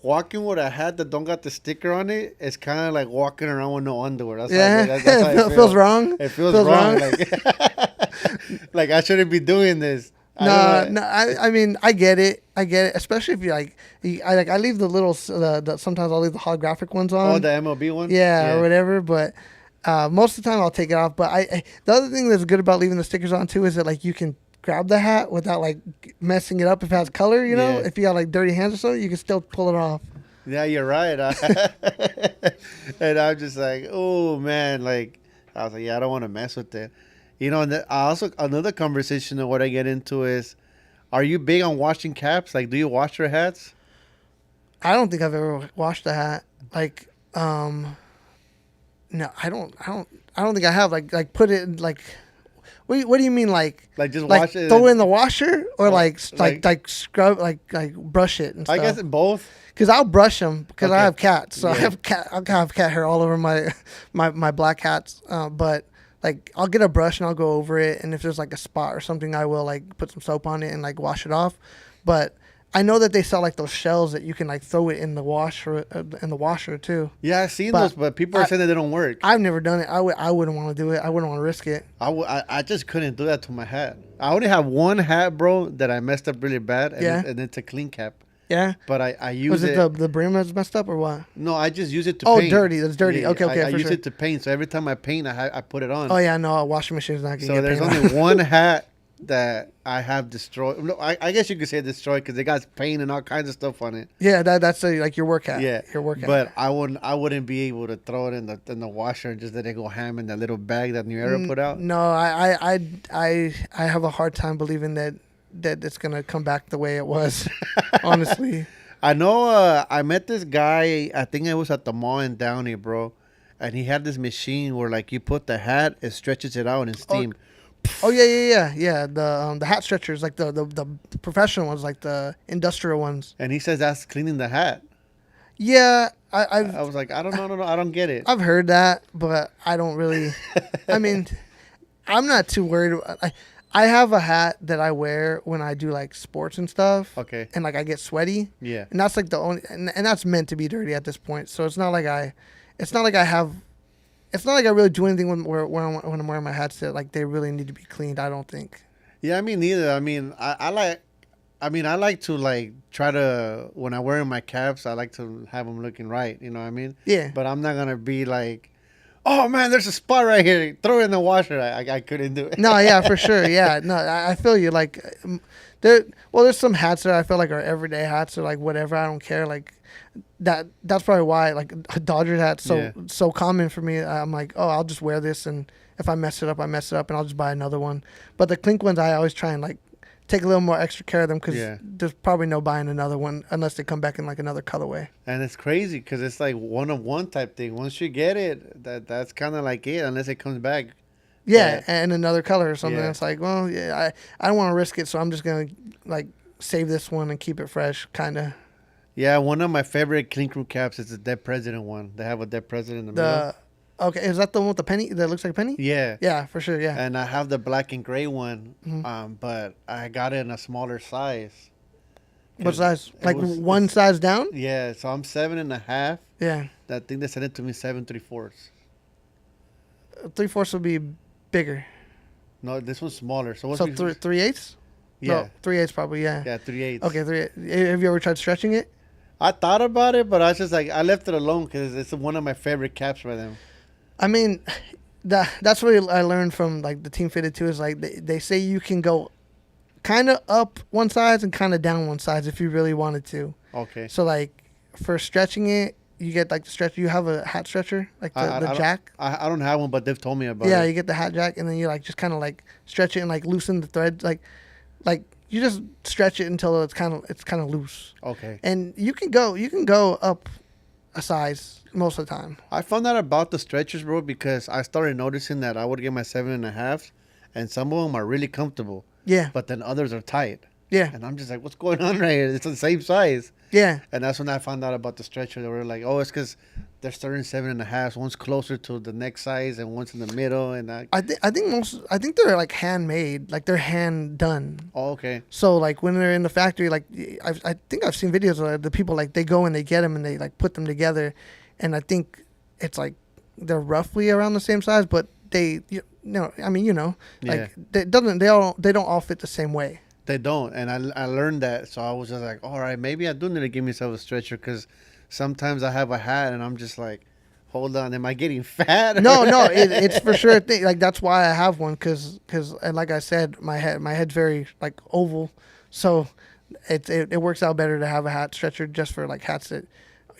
walking with a hat that don't got the sticker on it, it's kind of like walking around with no underwear. That's Yeah, how, that's how I it feels wrong. It feels wrong. Like I shouldn't be doing this. No. I mean, I get it. Especially if you I leave the little. Sometimes I'll leave the holographic ones on. Oh, the MLB one. Yeah, or whatever. But most of the time I'll take it off. But the other thing that's good about leaving the stickers on too is that like you can grab the hat without like messing it up if it has color. Yeah. If you got like dirty hands or something, you can still pull it off. Yeah, you're right. And I'm just like, oh man, like I was like, yeah, I don't want to mess with it. And also another conversation of what I get into is, are you big on washing caps? Like, do you wash your hats? I don't think I've ever washed a hat. Like, no, I don't think I have. Like put it in, like. What do you mean, like just like wash it? throw it in the washer, or like like scrub, like brush it and stuff? I guess both. Because I'll brush them because I Okay. have cats, so Yeah. I have cat hair all over my black hats. But like I'll get a brush and I'll go over it, and if there's like a spot or something, I will like put some soap on it and like wash it off. But I know that they sell like those shells that you can like throw it in the washer too. Yeah, I've seen But those, but people are saying that they don't work. I've never done it. I wouldn't want to do it. I wouldn't want to risk it. I just couldn't do that to my hat. I only have one hat, bro, that I messed up really bad, and it's a clean cap. Yeah. But I use Was it. it the brim that's messed up or what? No, I just use it to Oh, paint. dirty. That's dirty. Yeah, Okay, I for use sure. it to paint. So every time I paint, I put it on. Oh yeah, no, a washing machine's not gonna So get there's paint on. only one hat that I have destroyed. No, I guess you could say destroyed because they got paint and all kinds of stuff on it. Yeah, that's like your work hat. Yeah, Your work hat. but I wouldn't be able to throw it in the washer and just let it go ham in that little bag that NewEra put out. No, I have a hard time believing that it's gonna come back the way it was. Honestly. I know. I met this guy. I think it was at the mall in Downey, bro, and he had this machine where like you put the hat, it stretches it out in steam. Oh yeah. The hat stretchers, like the professional ones, like the industrial ones. And he says that's cleaning the hat. Yeah, I was like, I don't know, no, I don't get it. I've heard that, but I don't really. I mean, I'm not too worried. I have a hat that I wear when I do like sports and stuff. Okay. And like I get sweaty. Yeah. And that's like the only, and that's meant to be dirty at this point. So it's not like I really do anything when I'm wearing my hats that like they really need to be cleaned. I don't think. Yeah, I mean neither. I mean I like to like try to when I'm wearing my caps, I like to have them looking right. You know what I mean? Yeah. But I'm not gonna be like, oh man, there's a spot right here. Throw it in the washer. I couldn't do it. No, yeah, for sure. Yeah, no, I feel you. Like, there's some hats that I feel like are everyday hats or like whatever. I don't care. Like, that's probably why like a Dodgers hat so common for me. I'm like, oh, I'll just wear this, and if I mess it up, I mess it up, and I'll just buy another one. But the Clink ones, I always try and like take a little more extra care of them because there's probably no buying another one unless they come back in like another colorway. And it's crazy because it's like one of one type thing. Once you get it, that's kind of like it unless it comes back. Yeah, and another color or something. Yeah. It's like, well, yeah, I don't want to risk it, so I'm just gonna like save this one and keep it fresh, kind of. Yeah, one of my favorite Clink Crew caps is the Dead President one. They have a Dead President in the middle. Okay, is that the one with the penny that looks like a penny? Yeah. Yeah, for sure, yeah. And I have the black and gray one, Mm-hmm. but I got it in a smaller size. What size? Like one size down? Yeah, so I'm 7.5. Yeah. I think they sent it to me 7.75. 3/4 would be bigger. No, this one's smaller. So what's 3/8? Yeah. No, 3/8 probably, yeah. Yeah, 3/8. Okay, 3/8. Have you ever tried stretching it? I thought about it, but I was just like, I left it alone because it's one of my favorite caps by them. I mean, that's what I learned from like the Team Fitted too. Is like they say you can go kind of up one size and kind of down one size if you really wanted to. Okay. So like for stretching it, you get like the stretch. You have a hat stretcher, like the jack. I don't have one, but they've told me about it. Yeah, you get the hat jack, and then you like just kind of like stretch it and like loosen the thread, like you just stretch it until it's kind of loose. Okay. And you can go up a size most of the time. I found out about the stretchers, bro, because I started noticing that I would get my 7.5, and some of them are really comfortable. Yeah. But then others are tight. Yeah. And I'm just like, what's going on right here? It's the same size. Yeah. And that's when I found out about the stretcher. They were like, oh, it's because they're starting 7.5. One's closer to the next size and one's in the middle. And I think they're like handmade, like they're hand done. Oh, okay. So like when they're in the factory, like I think I've seen videos of the people like they go and they get them and they like put them together, and I think it's like they're roughly around the same size, but they like they don't all fit the same way. They don't, and I learned that, so I was just like, all right, maybe I do need to give myself a stretcher because sometimes I have a hat and I'm just like, hold on, am I getting fat? No, it's for sure a thing. Like that's why I have one because and like I said, my head's very like oval, so it works out better to have a hat stretcher just for like hats that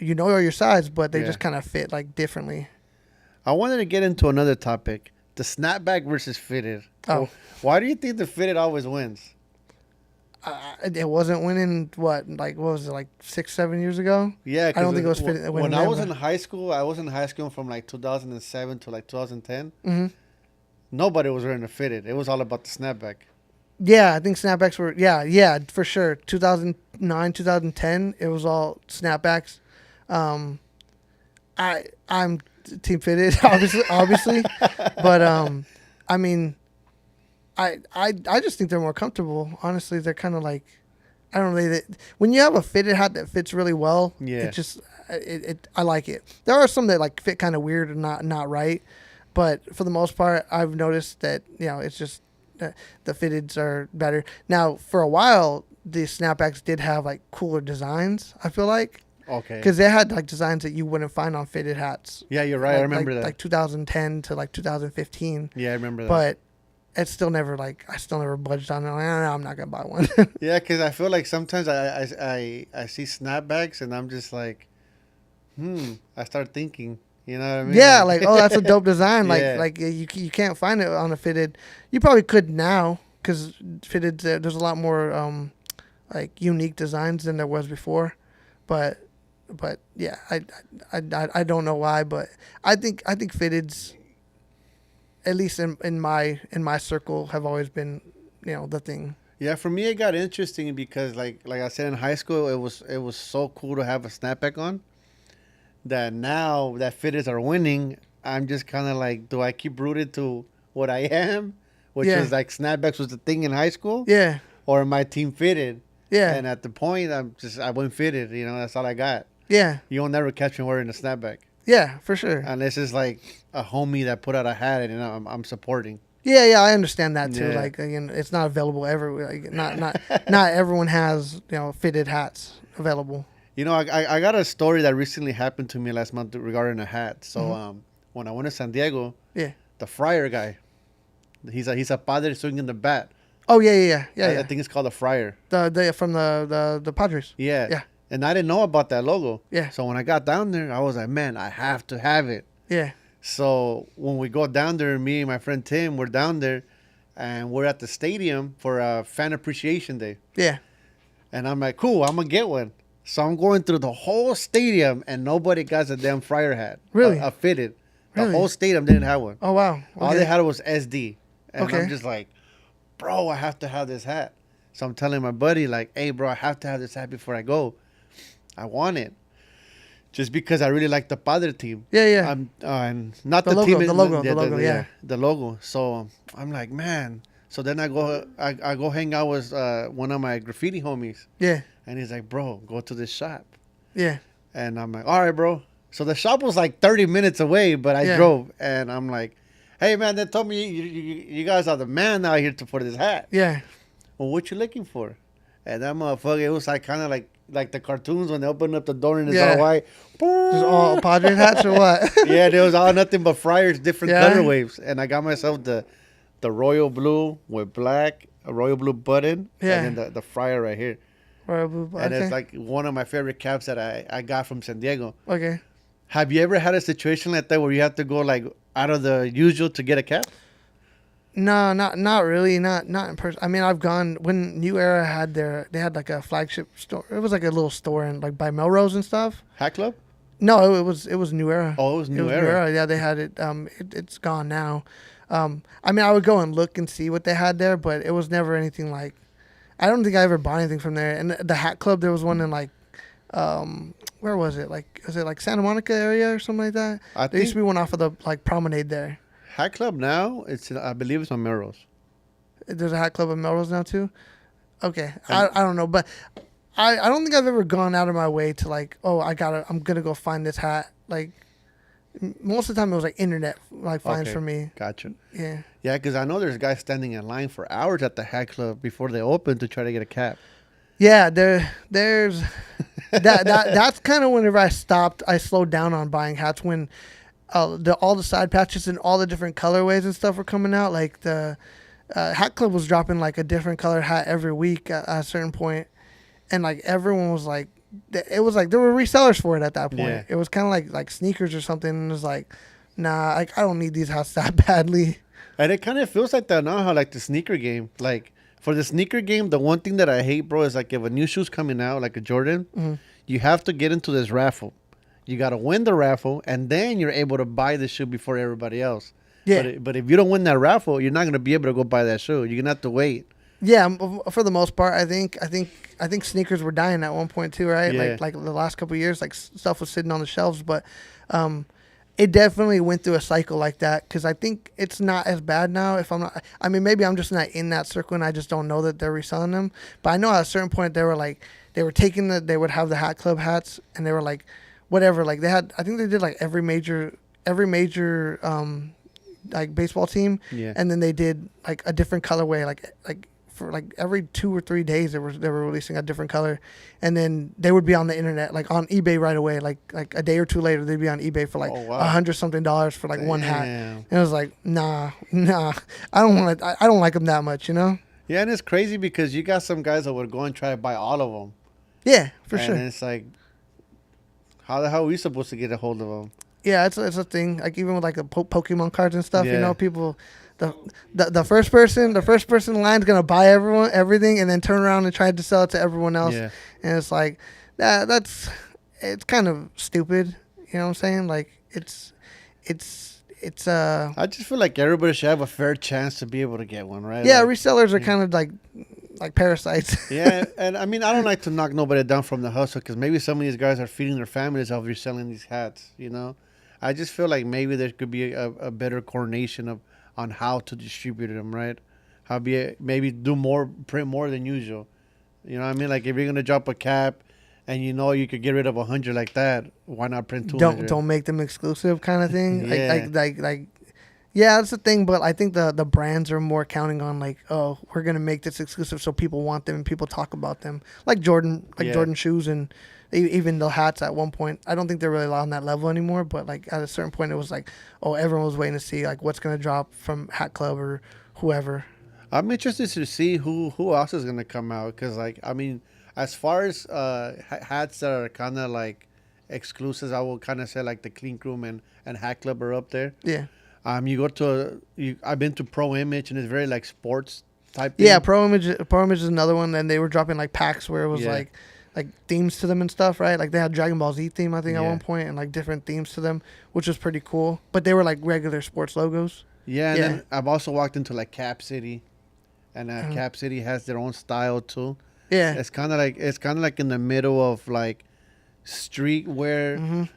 you know are your size, but they just kind of fit like differently. I wanted to get into another topic: the snapback versus fitted. Oh, why do you think the fitted always wins? It wasn't winning. What was it, like 6-7 years ago? Yeah, I don't think it was winning. When I was in high school, from like 2007 to like 2010. Mm-hmm. Nobody was wearing a fitted. It was all about the snapback. Yeah, I think snapbacks were. Yeah, for sure. 2009, 2010, it was all snapbacks. I'm team fitted, obviously, but I mean. I just think they're more comfortable. Honestly, they're kind of like, I don't know. When you have a fitted hat that fits really well, I like it. There are some that like fit kind of weird and not right, but for the most part, I've noticed that it's just the fitteds are better. Now, for a while, the snapbacks did have like cooler designs. I feel like. Okay. Because they had like designs that you wouldn't find on fitted hats. Yeah, you're right. I remember that. Like 2010 to like 2015. Yeah, I remember that. But it's still never I still never budged on it. Like, no, I'm not gonna buy one. Yeah, because I feel like sometimes I see snapbacks and I'm just like, I start thinking. You know what I mean? Yeah, like, oh, that's a dope design. Yeah. Like you can't find it on a fitted. You probably could now because fitted there's a lot more like unique designs than there was before, but yeah, I don't know why, but I think fitteds, at least in my circle, have always been the thing. Yeah, for me it got interesting because like I said in high school it was so cool to have a snapback on that now that fitteds are winning, I'm just kind of like, do I keep rooted to what I am, which Yeah. was like snapbacks was the thing in high school, Yeah, or am I team fitted? yeah, And at the point I went fitted, that's all I got. yeah, You'll never catch me wearing a snapback yeah, for sure. unless it's like a homie that put out a hat and I'm supporting. Yeah, I understand that too. Yeah. Like, again, it's not available everywhere. Like, not everyone has fitted hats available. I got a story that recently happened to me last month regarding a hat. So Mm-hmm. when I went to San Diego, Yeah. the Friar guy, he's a padre swinging the bat. Oh yeah. I think it's called a Friar. The from the Padres. Yeah. Yeah. And I didn't know about that logo. Yeah. So when I got down there, I was like, man, I have to have it. Yeah. So when we go down there, me and my friend Tim, we're down there, and we're at the stadium for a fan appreciation day. Yeah. And I'm like, cool, I'm gonna get one. So I'm going through the whole stadium, and nobody got a damn Friar hat. Really? A fitted. The Really? whole stadium didn't have one. Oh wow. All Okay. they had was SD. And Okay. I'm just like, bro, I have to have this hat. So I'm telling my buddy, like, hey, bro, I have to have this hat before I go. I want it. Just because I really like the Padre team. Yeah. And not The the, logo, team. the logo, yeah. The logo. So I'm like, man. So then I go hang out with one of my graffiti homies. Yeah. And he's like, bro, go to this shop. Yeah. And I'm like, all right, bro. So the shop was like 30 minutes away, but I Yeah. drove. And I'm like, hey, man, they told me you guys are the man out here for this hat. Yeah. Well, what you looking for? And that motherfucker, it was like kind of like the cartoons when they open up the door and it's Yeah. all white. Just all Padres hats or what? Yeah, there was all nothing but Friars, different Yeah. color waves. And I got myself the royal blue with black, a royal blue button, Yeah. and then the Friar right here. Royal blue. And Okay. it's like one of my favorite caps that I got from San Diego. Okay. Have you ever had a situation like that where you have to go like out of the usual to get a cap? No, not really. Not in person. I mean, I've gone when New Era they had like a flagship store. It was like a little store in like by Melrose and stuff. Hat Club? No, it was New Era. Oh, it was New Era. Yeah, they had it. It's gone now. I mean, I would go and look and see what they had there, but it was never anything like. I don't think I ever bought anything from there. And the Hat Club, there was one in like, where was it? Like, is it like Santa Monica area or something like that? There used to be one off of the like promenade there. Hat Club now, I believe it's on Melrose. There's a Hat Club in Melrose now too. Okay, I don't know, but I don't think I've ever gone out of my way to like, oh, I'm gonna go find this hat. Like most of the time it was like internet like finds Okay. for me. Gotcha. Yeah. Yeah, because I know there's guys standing in line for hours at the Hat Club before they open to try to get a cap. Yeah, there's that's kind of whenever I slowed down on buying hats when all the side patches and all the different colorways and stuff were coming out. Like the Hat Club was dropping like a different color hat every week at a certain point, and like everyone was like, it was like there were resellers for it at that point. Yeah. It was kind of like sneakers or something. And it was like, nah, I don't need these hats that badly. And it kind of feels like that now, how like the sneaker game. Like for the sneaker game, the one thing that I hate, bro, is like if a new shoe's coming out, like a Jordan, you have to get into this raffle. You got to win the raffle, and then you're able to buy the shoe before everybody else. Yeah. But if you don't win that raffle, you're not going to be able to go buy that shoe. You're going to have to wait. Yeah, for the most part, I think sneakers were dying at one point too, right? Yeah. Like the last couple of years, like stuff was sitting on the shelves, but it definitely went through a cycle like that because I think it's not as bad now. If I'm not, I mean, maybe I'm just not in that circle and I just don't know that they're reselling them. But I know at a certain point they would have the Hat Club hats and they were like, whatever, like they had, I think they did like every major like baseball team, Yeah. and then they did like a different colorway, like for like every 2 or 3 days they were releasing a different color, and then they would be on the internet, like on eBay right away. Like a day or two later, they'd be on eBay for like $100-something for like one hat. And it was like, nah, I don't like them that much, you know. Yeah, and it's crazy because you got some guys that would go and try to buy all of them. Yeah, for sure. And it's like, how the hell are we supposed to get a hold of them? Yeah, it's a thing. Like even with like the Pokemon cards and stuff, you know, people, the first person in line is gonna buy everything, and then turn around and try to sell it to everyone else. Yeah. And it's like it's kind of stupid. You know what I'm saying? Like it's. I just feel like everybody should have a fair chance to be able to get one, right? Yeah, like, resellers are kind of like parasites. Yeah, and I mean, I don't like to knock nobody down from the hustle because maybe some of these guys are feeding their families off reselling these hats, you know? I just feel like maybe there could be a better coordination on how to distribute them, right? Maybe print more than usual. You know what I mean? Like if you're going to drop a cap and you know you could get rid of 100 like that, why not print 200? Don't make them exclusive kind of thing. Yeah. Like yeah, that's the thing, but I think the brands are more counting on like, oh, we're gonna make this exclusive so people want them and people talk about them. Like Jordan shoes and even the hats at one point. I don't think they're really on that level anymore, but like at a certain point it was like, oh, everyone was waiting to see like what's gonna drop from Hat Club or whoever. I'm interested to see who else is gonna come out because like I mean, as far as hats that are kind of like exclusives, I will kind of say like the Clink Room and Hat Club are up there. Yeah. You go to I've been to Pro Image and it's very like sports type thing. Yeah, Pro Image is another one. And they were dropping like packs where it was like themes to them and stuff, right? Like they had Dragon Ball Z theme, I think, at one point, and like different themes to them, which was pretty cool. But they were like regular sports logos. Yeah, and then I've also walked into like Cap City, and Cap City has their own style too. Yeah, it's kind of like in the middle of like streetwear.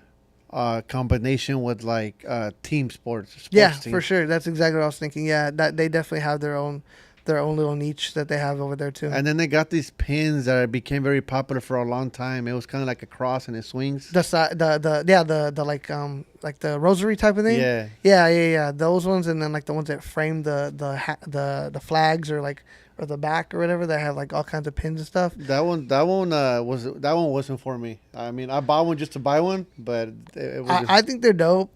Combination with like team sports yeah, team. For sure. That's exactly what I was thinking. Yeah, that they definitely have their own little niche that they have over there too. And then they got these pins that became very popular for a long time. It was kind of like a cross and it swings. The like the rosary type of thing. Yeah. Those ones, and then like the ones that frame the flags or the back or whatever, that have like all kinds of pins and stuff. That one wasn't for me. I mean, I bought one just to buy one, but I think they're dope.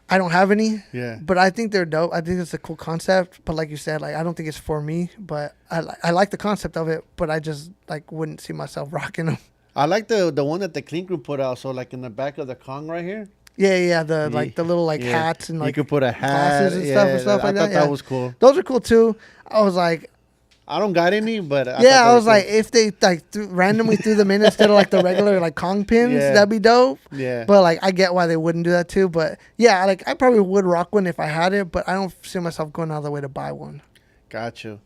I don't have any. Yeah. But I think they're dope. I think it's a cool concept. But like you said, like I don't think it's for me. But I like the concept of it. But I just like wouldn't see myself rocking them. I like the one that the Clink Group put out. So like in the back of the Kong right here. Yeah. The little hats and like you could put a hat, glasses and stuff like that. I thought that was cool. Those are cool too. I was like, I don't got any, but I was like, if they like randomly threw them in instead of like the regular like Kong pins, that'd be dope. Yeah. But like, I get why they wouldn't do that too. But yeah, like I probably would rock one if I had it, but I don't see myself going out of the way to buy one. Got you.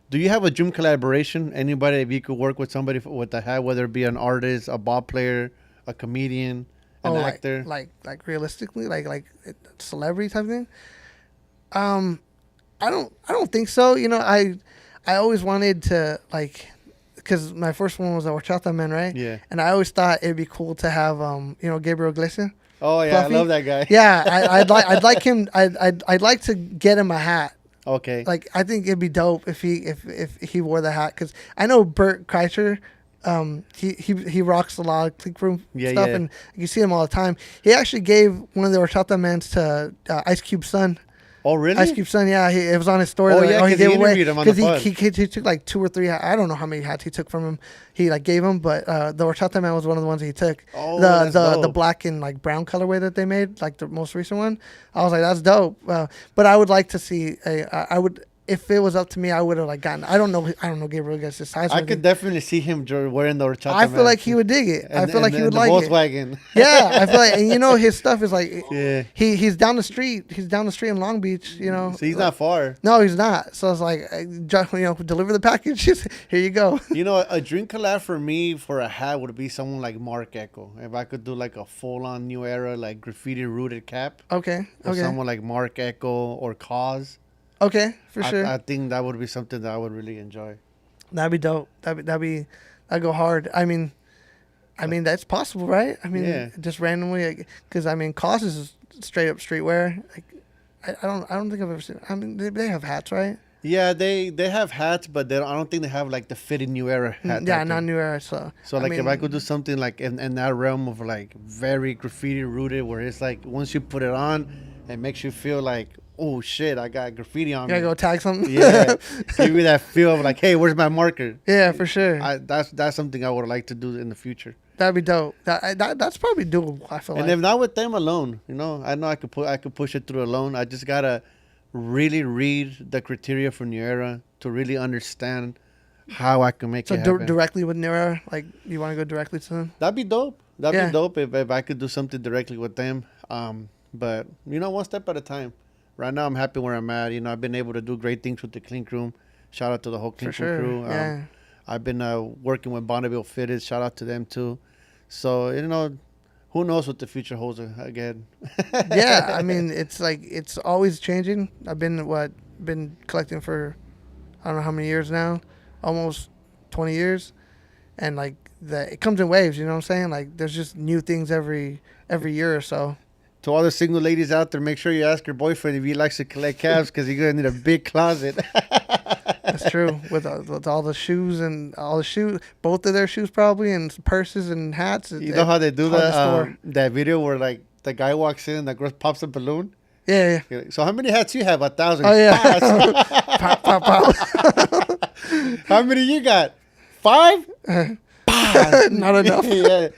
Do you have a dream collaboration? Anybody, if you could work with somebody with a hat, whether it be an artist, a ball player, a comedian, an actor, like realistically, like celebrity type thing. I don't think so. You know, I always wanted to, like, because my first one was a Horchata man, right? Yeah. And I always thought it'd be cool to have, Gabriel Iglesias. Oh yeah, Fluffy. I love that guy. Yeah, I'd like him. I'd like to get him a hat. Okay. Like I think it'd be dope if he wore the hat, because I know Bert Kreischer. He rocks a lot of Clink Room stuff, and you see him all the time. He actually gave one of the Horchata mans to Ice Cube's son. Oh really? Ice Cube's son, yeah. It was on his story. Oh yeah, he gave away because he took like 2 or 3. I don't know how many hats he took from him. He like gave him, but the Horchata man was one of the ones that he took. Oh, the black and like brown colorway that they made, like the most recent one. I was like, that's dope. But I would like to see if it was up to me, I would have like gotten. I don't know Gabriel Iglesias' size. I could definitely see him wearing the Horchata. I feel like he would dig it. I feel like he would like Volkswagen. it. Yeah, I feel like, and his stuff is like, he's down the street. He's down the street in Long Beach. So he's not far. No, he's not. So it's like, deliver the package. Here you go. A dream collab for me for a hat would be someone like Mark Echo. If I could do like a full on New Era like graffiti rooted cap. Okay. Someone like Mark Echo or Cause. Okay, for sure. I think that would be something that I would really enjoy. That'd be dope. That'd go hard. I mean that's possible, right? I mean, just randomly, because Cause is straight up streetwear. Like, I don't think I've ever seen. I mean, they have hats, right? Yeah, they have hats, but I don't think they have like the fitting New Era hat. Yeah, type not thing. New Era. So So like if I could do something like in that realm of like very graffiti rooted, where it's like once you put it on, it makes you feel like, oh shit, I got graffiti on you gotta me. go tag something. Yeah, give me that feel of like, hey, where's my marker? Yeah, for sure. That's something I would like to do in the future. That'd be dope. That's probably doable. I feel And like. if not with them alone, I know I could push it through alone. I just gotta really read the criteria for New Era to really understand how I can make So it happen. directly with New Era, like you want to go directly to them? That'd be dope. That'd Yeah. be dope if I could do something directly with them. But one step at a time. Right now, I'm happy where I'm at. I've been able to do great things with the Clink Room. Shout out to the whole For Clink Room sure. crew. Yeah. I've been working with Bonneville Fitted. Shout out to them too. So who knows what the future holds again. Yeah, I mean, it's like it's always changing. I've been collecting for I don't know how many years now, almost 20 years, and like it comes in waves. You know what I'm saying? Like there's just new things every year or so. To all the single ladies out there, make sure you ask your boyfriend if he likes to collect cabs because you're gonna need a big closet. That's true. With all the shoes and all the shoes, both of their shoes probably, and purses and hats. You know how they do hard to store. that video where like the guy walks in and the girl pops a balloon? Yeah. You're like, so how many hats you have? 1,000. Oh yeah. Pass. Pop, pop, pop. How many you got? 5? Not enough. Yeah.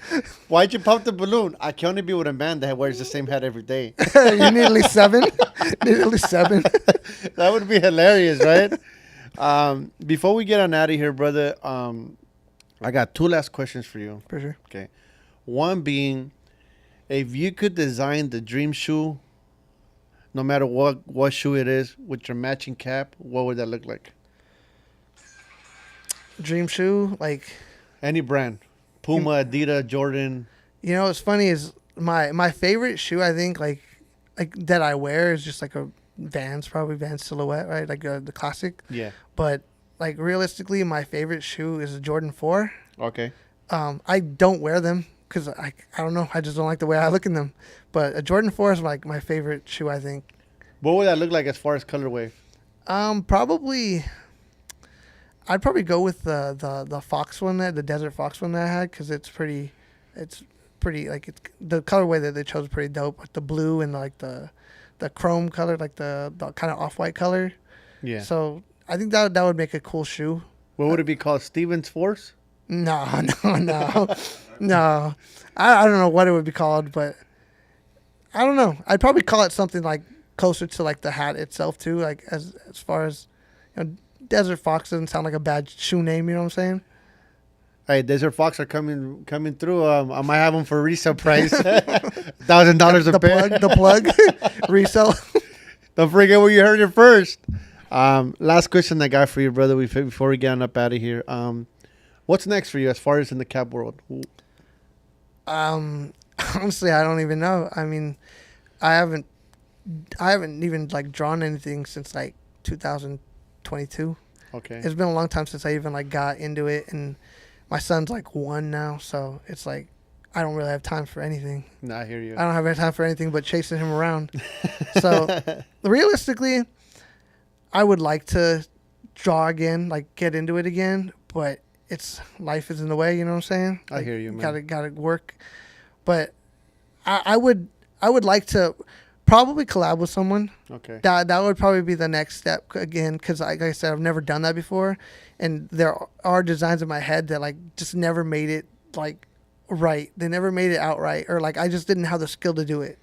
Why'd you pop the balloon? I can only be with a man that wears the same hat every day. You need at least 7. Need at least 7. That would be hilarious, right? Before we get on out of here, brother, I got 2 last questions for you. For sure. Okay. One being, if you could design the dream shoe, no matter what shoe it is, with your matching cap, what would that look like? Dream shoe, like Any brand. Puma, Adidas, Jordan. what's funny is my favorite shoe. I think like that I wear is just like a Vans silhouette, right? Like the classic. Yeah. But like realistically, my favorite shoe is a Jordan 4. Okay. I don't wear them because I don't know. I just don't like the way I look in them. But a Jordan 4 is like my favorite shoe. I think. What would that look like as far as colorway? Probably. I'd probably go with the fox one the desert fox one that I had because it's pretty like it's the colorway that they chose is pretty dope, like the blue and like the chrome color, like the kind of off-white color. Yeah. So I think that would make a cool shoe. What would it be called? Stevens Force? No. No. I don't know what it would be called, but I don't know. I'd probably call it something like closer to like the hat itself too, like as far as Desert Fox doesn't sound like a bad shoe name, you know what I'm saying? Hey, Desert Fox are coming through. I might have them for resale price. $1,000 a pair. The plug, resell. Don't forget where you heard it first. Last question I got for you, brother, before we get on up out of here. What's next for you as far as in the cap world? Honestly, I don't even know. I mean, I haven't even like drawn anything since like 2022. Okay. It's been a long time since I even like got into it, and my son's like 1 now, so it's like I don't really have time for anything. No, I hear you. I don't have any time for anything but chasing him around. So realistically, I would like to draw again, like get into it again, but life is in the way, you know what I'm saying? I hear you, man. Gotta work. But I would like to probably collab with someone. Okay. That would probably be the next step again, because like I said, I've never done that before, and there are designs in my head that like just never made it like right. They never made it outright, or like I just didn't have the skill to do it.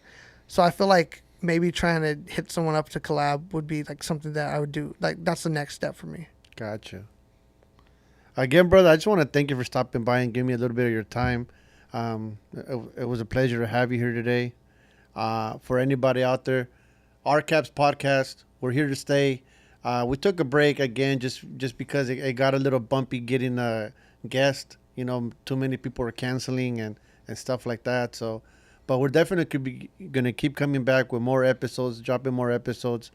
So I feel like maybe trying to hit someone up to collab would be like something that I would do. Like that's the next step for me. Gotcha. Again, brother, I just want to thank you for stopping by and giving me a little bit of your time. It was a pleasure to have you here today. For anybody out there, RCAPS podcast, we're here to stay. We took a break again just because it got a little bumpy getting a guest. Too many people are canceling and stuff like that. So, but we're definitely gonna keep coming back with more episodes, dropping more episodes.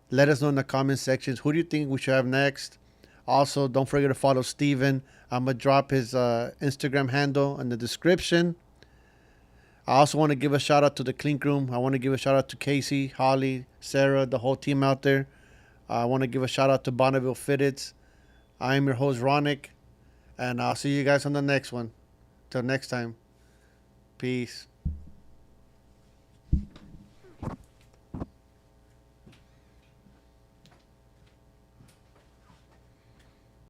Let us know in the comment sections. Who do you think we should have next? Also, don't forget to follow Steven. I'm going to drop his Instagram handle in the description. I also want to give a shout out to the Clink Room. I want to give a shout out to Casey, Holly, Sarah, the whole team out there. I want to give a shout out to Bonneville Fitteds. I am your host, Ronick, and I'll see you guys on the next one. Till next time, peace.